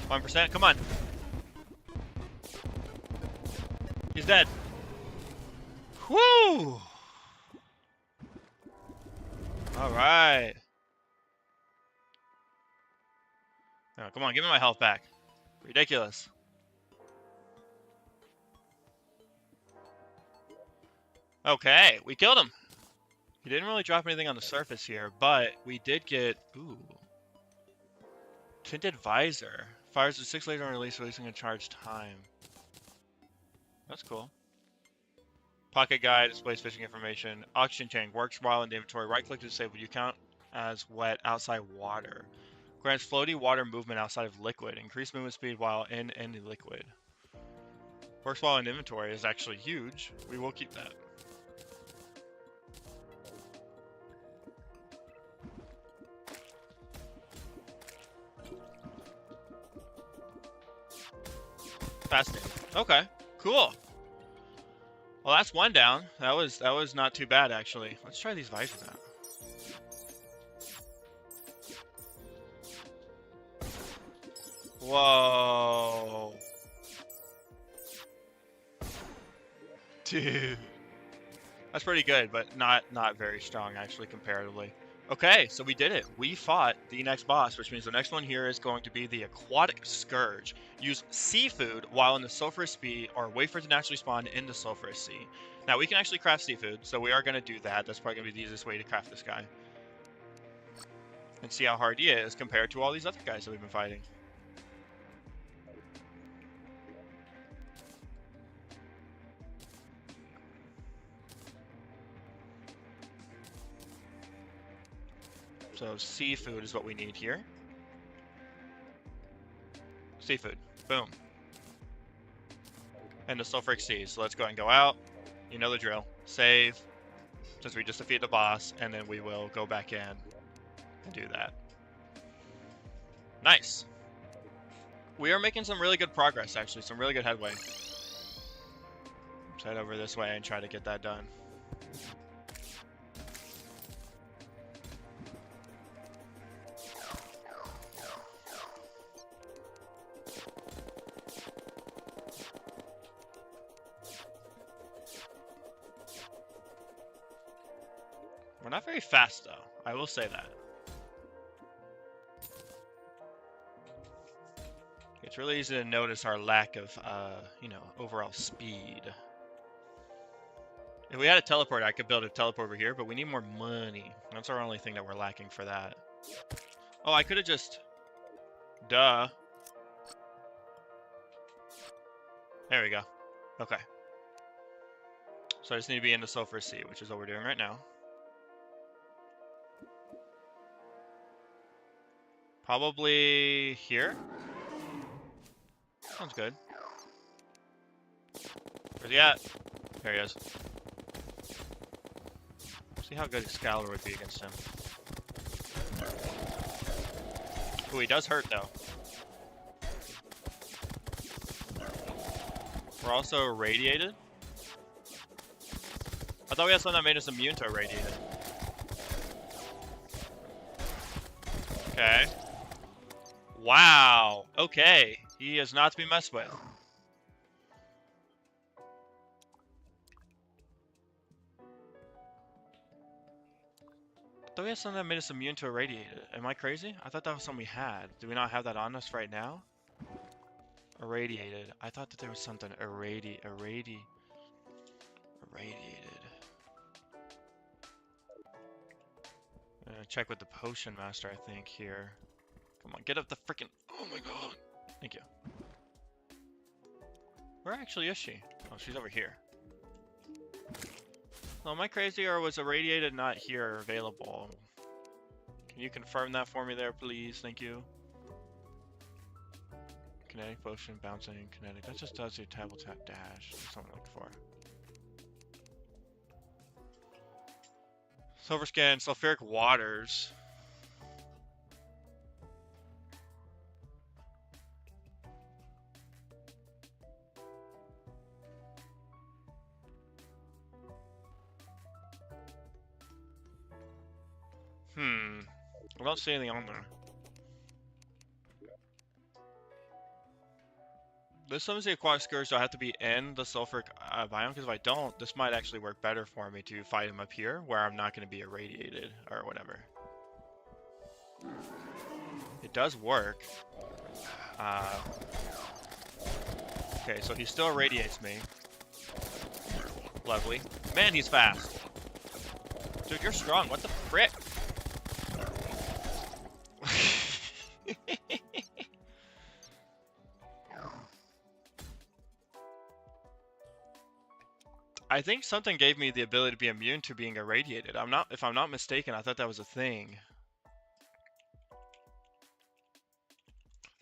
%, come on. He's dead. Whoo! All right. Oh, come on, give me my health back. Ridiculous. Okay, we killed him. He didn't really drop anything on the surface here, but we did get, ooh, tinted visor. Fires a 6 laser on release, releasing a charge time. That's cool. Pocket guide displays fishing information. Oxygen tank works while in the inventory. Right click to disable. You count as wet outside water. Grants floaty water movement outside of liquid. Increased movement speed while in any liquid. Works while in inventory is actually huge. We will keep that. Fascinating. Okay, cool. Well, that's one down. That was not too bad actually. Let's try these visors out. Whoa. Dude. That's pretty good, but not very strong actually comparatively. Okay, so we did it. We fought the next boss, which means the next one here is going to be the Aquatic Scourge. Use seafood while in the sulfurous sea, or wait for it to naturally spawn in the sulfurous sea. Now, we can actually craft seafood, so we are going to do that. That's probably going to be the easiest way to craft this guy. And see how hard he is compared to all these other guys that we've been fighting. So seafood is what we need here. Seafood. Boom. And the sulfuric seas. So let's go ahead and go out. You know the drill. Save. Since we just defeated the boss. And then we will go back in and do that. Nice. We are making some really good progress, actually. Some really good headway. Let's head over this way and try to get that done. We're not very fast, though. I will say that. It's really easy to notice our lack of, you know, overall speed. If we had a teleport, I could build a teleport over here, but we need more money. That's our only thing that we're lacking for that. Oh, I could have just... Duh. There we go. Okay. So I just need to be in the sulfur sea, which is what we're doing right now. Probably here? Sounds good. Where's he at? There he is. See how good Excalibur would be against him. Ooh, he does hurt though. We're also irradiated. I thought we had something that made us immune to irradiated. Okay. Wow. Okay. He is not to be messed with. I thought we had something that made us immune to irradiated. Am I crazy? I thought that was something we had. Do we not have that on us right now? Irradiated. I thought that there was something irradiated. Check with the potion master, I think, here. Come on, get up the freaking... Oh my god. Thank you. Where actually is she? Oh, she's over here. Oh, am I crazy, or was irradiated not here available? Can you confirm that for me there, please? Thank you. Kinetic potion, bouncing, kinetic. That just does your table tap dash. That's what I'm looking for. Silver skin, sulfuric waters. I don't see anything on there. This summons the Aquatic Scourge, so I have to be in the sulfuric biome, because if I don't, this might actually work better for me to fight him up here, where I'm not going to be irradiated or whatever. It does work. Okay, so he still irradiates me. Lovely. Man, he's fast. Dude, you're strong. What the frick? I think something gave me the ability to be immune to being irradiated. If I'm not mistaken, I thought that was a thing.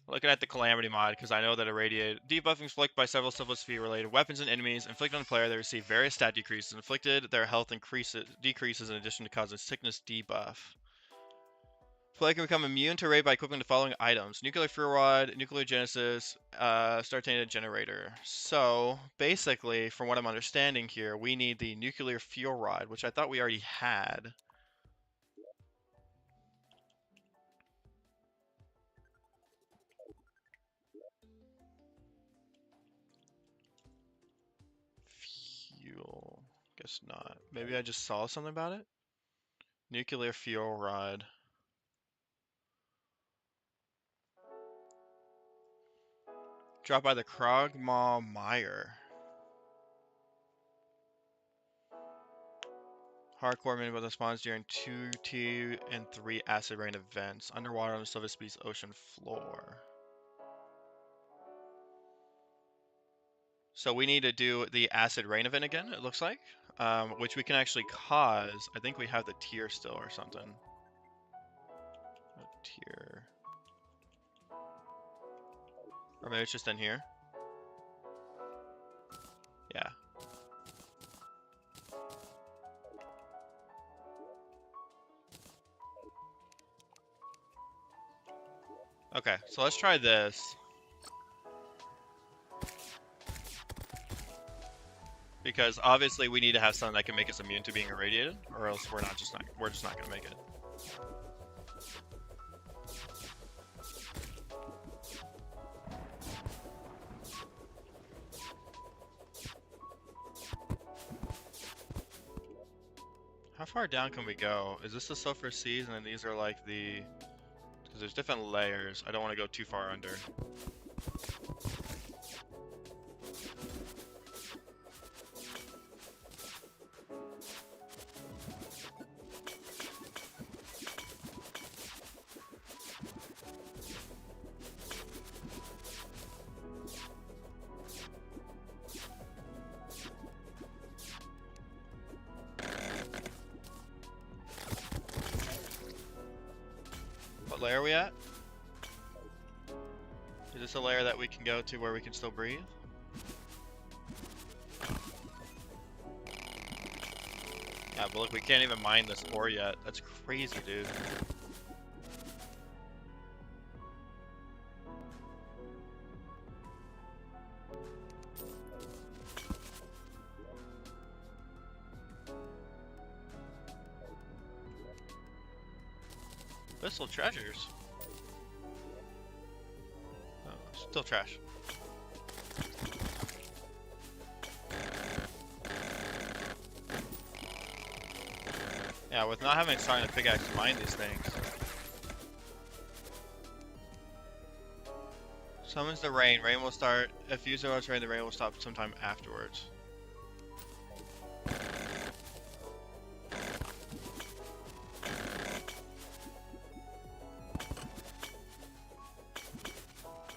Looking at the Calamity Mod, because I know that irradiated debuffing inflicted by several Civilization related weapons and enemies inflicted on the player, they receive various stat decreases. Inflicted, their health decreases in addition to causing sickness debuff. Player can become immune to raid by equipping the following items: Nuclear Fuel Rod, Nuclear Genesis, Startated Generator. So, basically, from what I'm understanding here, we need the Nuclear Fuel Rod, which I thought we already had. Fuel. Guess not. Maybe I just saw something about it? Nuclear Fuel Rod. Dropped by the Krogmaw Mire. Hardcore mini with spawns during 2, 2, and 3 acid rain events. Underwater on the Silver Speed's ocean floor. So we need to do the acid rain event again, it looks like. Which we can actually cause. I think we have the tier still or something. Tier. Or maybe it's just in here. Yeah. Okay, so let's try this. Because obviously we need to have something that can make us immune to being irradiated, or else we're just not gonna make it. How far down can we go? Is this the sulfur seas, and then these are like the... Because there's different layers. I don't want to go too far under. What layer are we at? Is this a layer that we can go to where we can still breathe? Yeah, but look, we can't even mine this ore yet. That's crazy, dude. Abyssal treasures. Oh, still trash. Yeah, with not having starting to pickaxe to mine these things. Summons the rain. Rain will start. If user wants rain, the rain will stop sometime afterwards.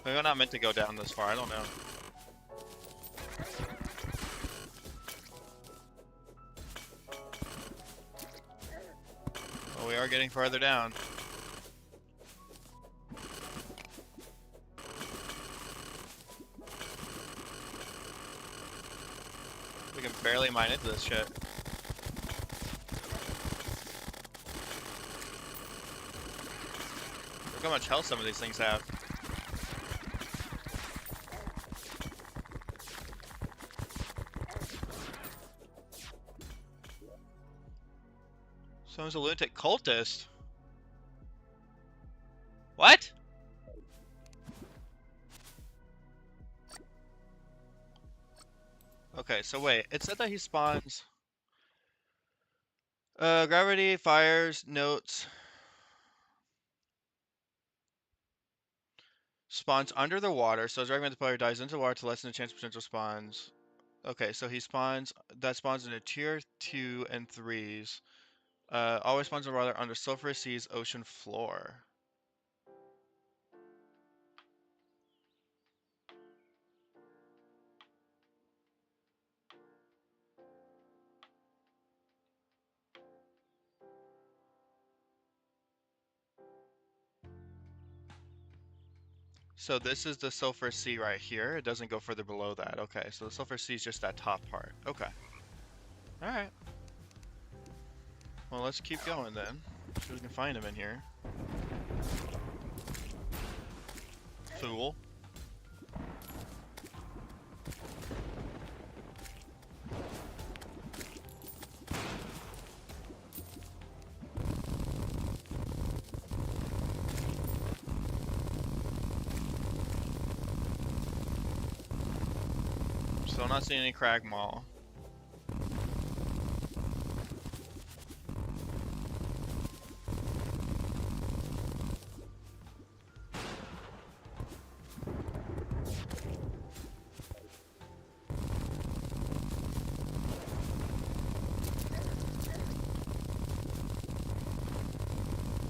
Maybe I'm not meant to go down this far, I don't know. Well, we are getting farther down. We can barely mine into this shit. Look how much health some of these things have. Someone's a lunatic cultist. What? Okay, so wait, it said that he spawns gravity, fires, notes, spawns under the water, so as recommended the player dives into the water to lessen the chance of potential spawns. Okay, so he spawns into tier 2 and 3s. Always spawns in water under sulfurous seas, ocean floor. So this is the sulfur sea right here. It doesn't go further below that. Okay, so the sulfur sea is just that top part. Okay. Alright. Well, let's keep going then. See if we can find him in here. Fool. Still not seeing any crag maul.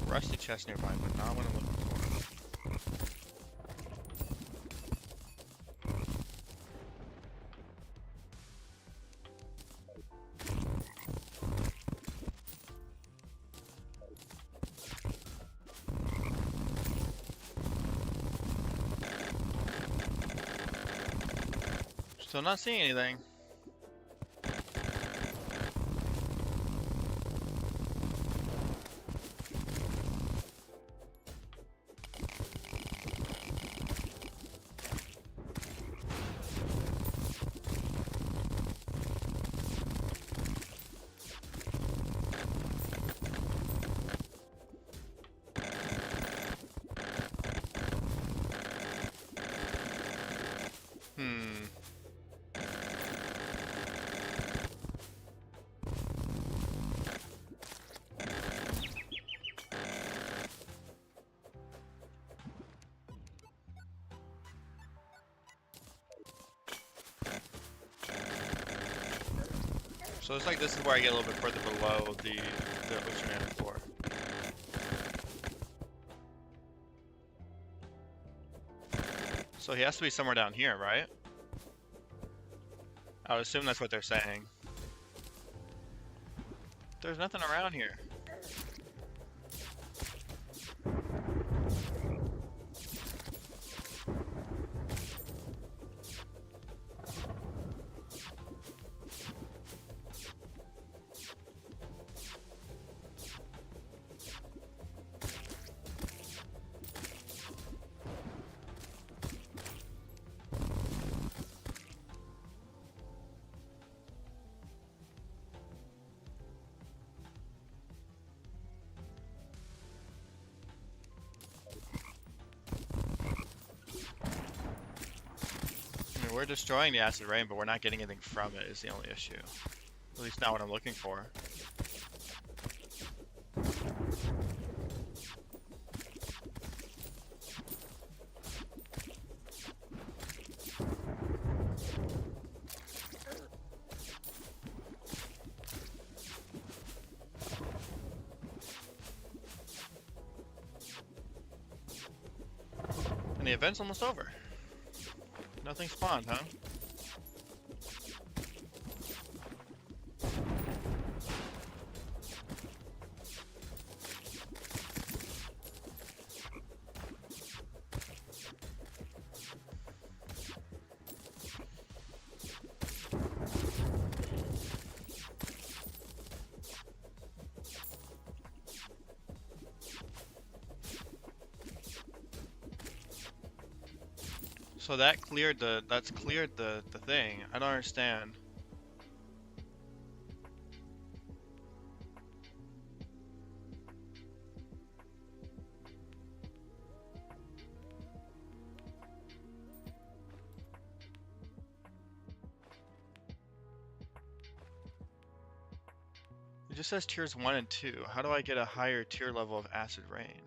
Rusty chest nearby, but not what I'm looking for. Still not seeing anything. So it's like this is where I get a little bit further below the oceanic floor. So he has to be somewhere down here, right? I would assume that's what they're saying. There's nothing around here. We're destroying the acid rain, but we're not getting anything from it is the only issue. At least not what I'm looking for. And the event's almost over. Nothing spawned, huh? So that's cleared the thing. I don't understand. It just says tiers 1 and 2. How do I get a higher tier level of Acid Rain?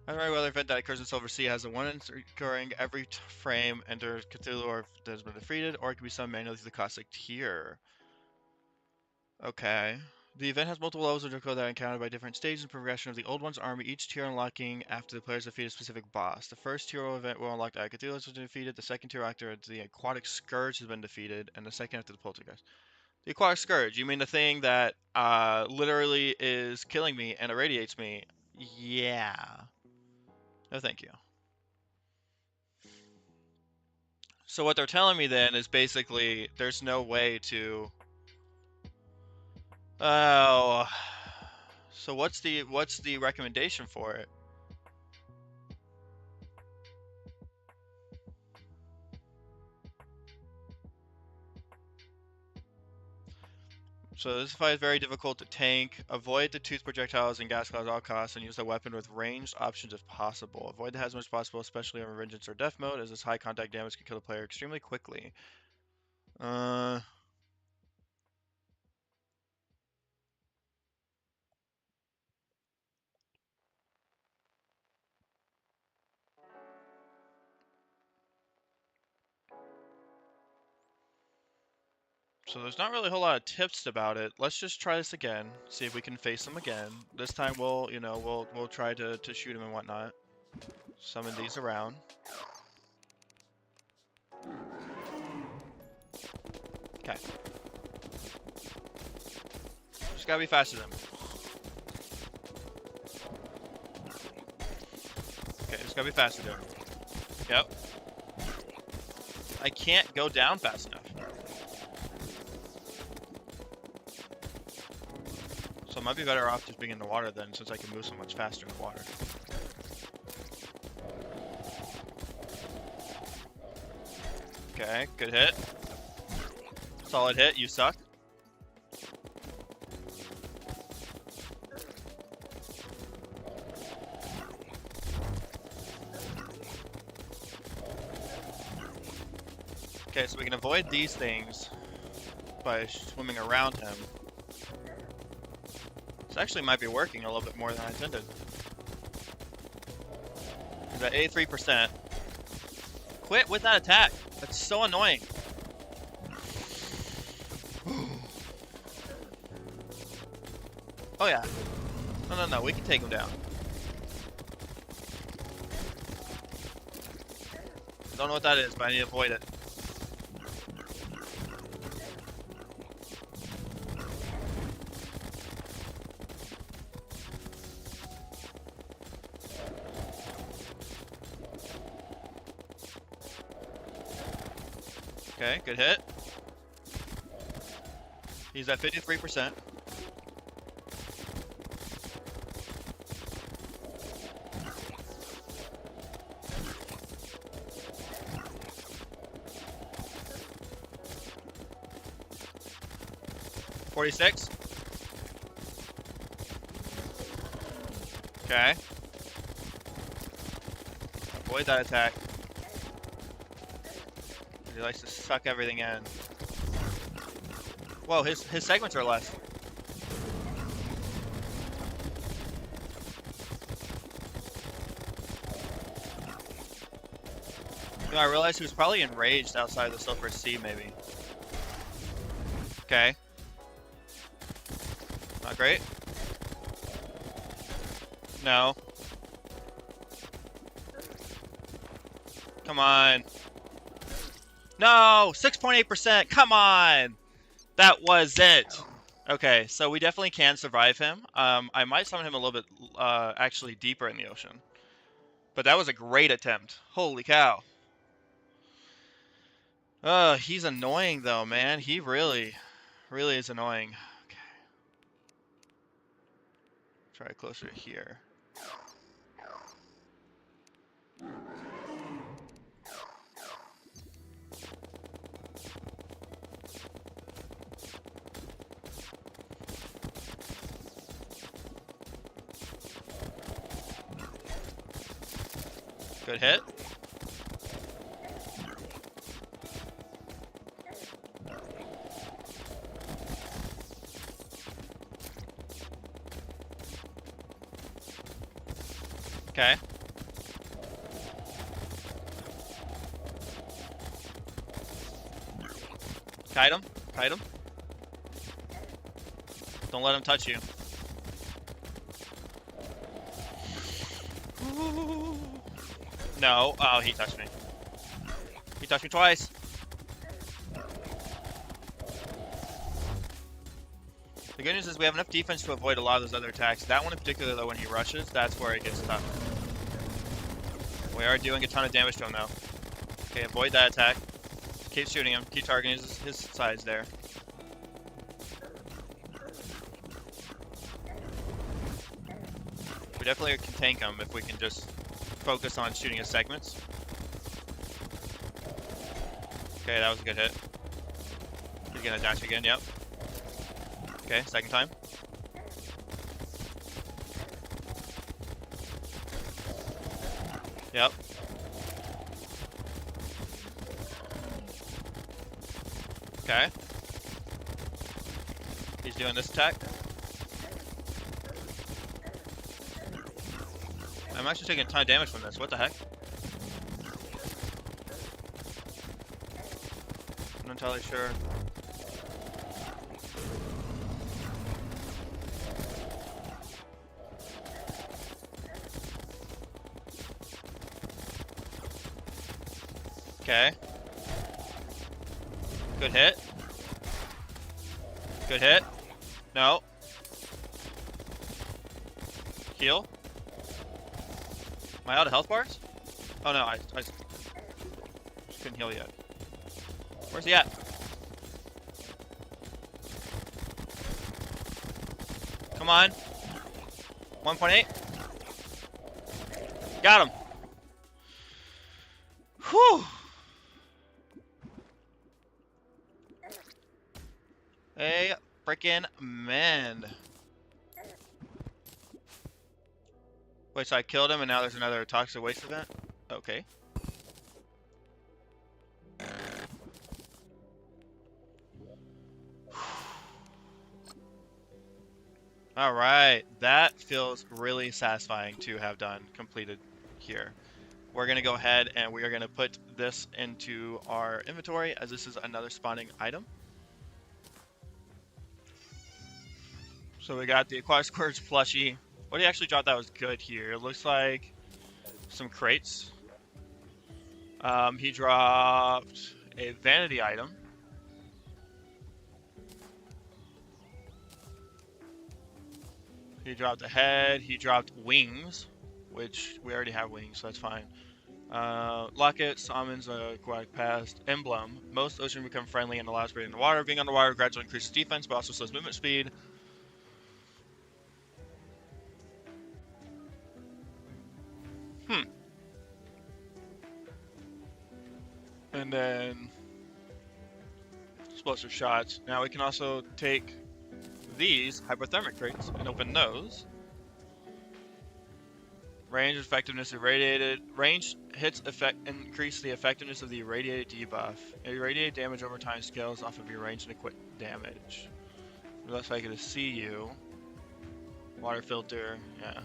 Another weather event that occurs in Silver Sea has a 1 occurring every frame. Enter Cthulhu or if it has been defeated, or it can be summoned manually through the Caustic tier. Okay. The event has multiple levels of Draco that are encountered by different stages of progression of the Old One's army, each tier unlocking after the players defeat a specific boss. The first tier event will unlock the Cthulhu has been defeated, the second tier after the Aquatic Scourge has been defeated, and the second after the Poltergeist. The Aquatic Scourge, you mean the thing that literally is killing me and irradiates me? Yeah. No, thank you. So what they're telling me then is basically there's no way to... Oh. So what's the recommendation for it? So this fight is very difficult to tank. Avoid the tooth projectiles and gas clouds at all costs, and use the weapon with ranged options if possible. Avoid the hazards as possible, especially in vengeance or death mode, as this high contact damage can kill the player extremely quickly. So there's not really a whole lot of tips about it. Let's just try this again. See if we can face him again. This time we'll, you know, we'll try to shoot him and whatnot. Summon these around. Okay. Just gotta be faster than him. Okay, just gotta be faster than him. Yep. I can't go down fast enough. So I might be better off just being in the water then, since I can move so much faster in the water. Okay, good hit. Solid hit, you suck. Okay, so we can avoid these things by swimming around him. This actually might be working a little bit more than I intended. He's at 83%. Quit with that attack. That's so annoying. Oh yeah. No, we can take him down. Don't know what that is, but I need to avoid it. Okay, good hit. He's at 53%. $46. Okay. Avoid that attack. He likes to suck everything in. Whoa, his segments are less. You know, I realized he was probably enraged outside the Silver Sea, maybe. Okay. Not great. No. Come on. No! 6.8%! Come on! That was it! Okay, so we definitely can survive him. I might summon him a little bit actually deeper in the ocean. But that was a great attempt. Holy cow. He's annoying though, man. He really is annoying. Okay. Try closer to here. Good hit. Okay. Kite him. Kite him. Don't let him touch you. No. Oh, he touched me. He touched me twice. The good news is we have enough defense to avoid a lot of those other attacks. That one in particular, though, when he rushes, that's where it gets tough. We are doing a ton of damage to him, though. Okay, avoid that attack. Keep shooting him. Keep targeting his sides there. We definitely can tank him if we can just focus on shooting his segments. Okay, that was a good hit. He's gonna dash again, yep. Okay, second time. Yep. Okay. He's doing this attack. I'm actually taking a ton of damage from this. What the heck? I'm not entirely sure. Okay. Good hit. Good hit. No. Heal. Am I out of health bars? Oh no, I just couldn't heal yet. Where's he at? Come on. 1.8. Got him. Whew. A frickin' man. Wait, so I killed him and now there's another toxic waste event? Okay. Alright, that feels really satisfying to have done, completed here. We're going to go ahead and we are going to put this into our inventory as this is another spawning item. So we got the Aquatic Scourge plushie. What he actually dropped that was good here. It looks like some crates. He dropped a vanity item. He dropped a head. He dropped wings, which we already have wings, so that's fine. Locket, summons aquatic past, emblem. Most ocean become friendly and allows breathing in the water. Being underwater gradually increases defense, but also slows movement speed. And then explosive shots. Now we can also take these hypothermic crates and open those. Range effectiveness irradiated. Range hits increase the effectiveness of the irradiated debuff. Irradiated damage over time scales off of your range and equip damage. It looks like it'll see you. Water filter, yeah.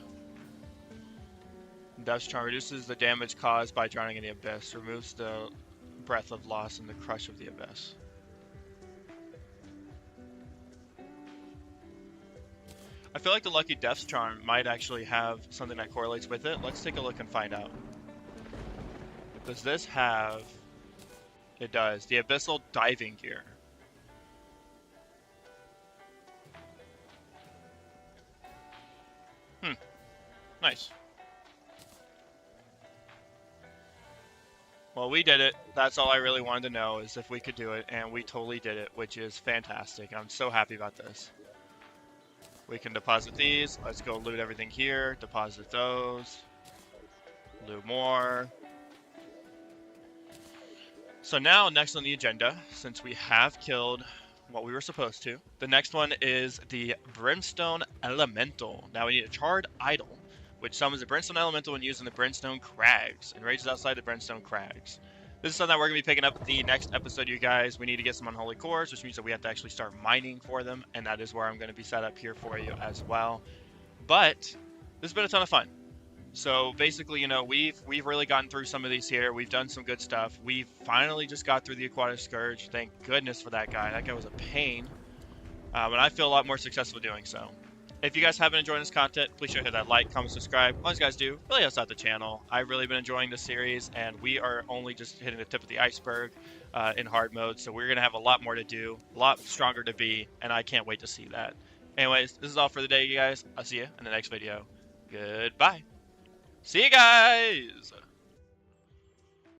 Depth charm reduces the damage caused by drowning in the abyss. Removes the breath of loss and the crush of the abyss. I feel like the Lucky Death Charm might actually have something that correlates with it. Let's take a look and find out. Does this have... It does. The Abyssal Diving Gear. Nice. Well, we did it. That's all I really wanted to know, is if we could do it, and we totally did it, which is fantastic. I'm so happy about this. We can deposit these. Let's go loot everything here. Deposit those. Loot more. So now, next on the agenda, since we have killed what we were supposed to, the next one is the Brimstone Elemental. Now we need a Charred Idol, which summons a Brimstone Elemental when used in the Brimstone Crags, and rages outside the Brimstone Crags. This is something that we're going to be picking up the next episode, you guys. We need to get some unholy cores, which means that we have to actually start mining for them, and that is where I'm going to be set up here for you as well. But this has been a ton of fun. So basically, you know, we've really gotten through some of these here. We've done some good stuff. We finally just got through the Aquatic Scourge. Thank goodness for that guy. That guy was a pain. And I feel a lot more successful doing so. If you guys have been enjoying this content, please sure to hit that like, comment, subscribe. As you guys do, really helps out the channel. I've really been enjoying this series, and we are only just hitting the tip of the iceberg in hard mode. So we're going to have a lot more to do, a lot stronger to be, and I can't wait to see that. Anyways, this is all for the day, you guys. I'll see you in the next video. Goodbye. See you guys!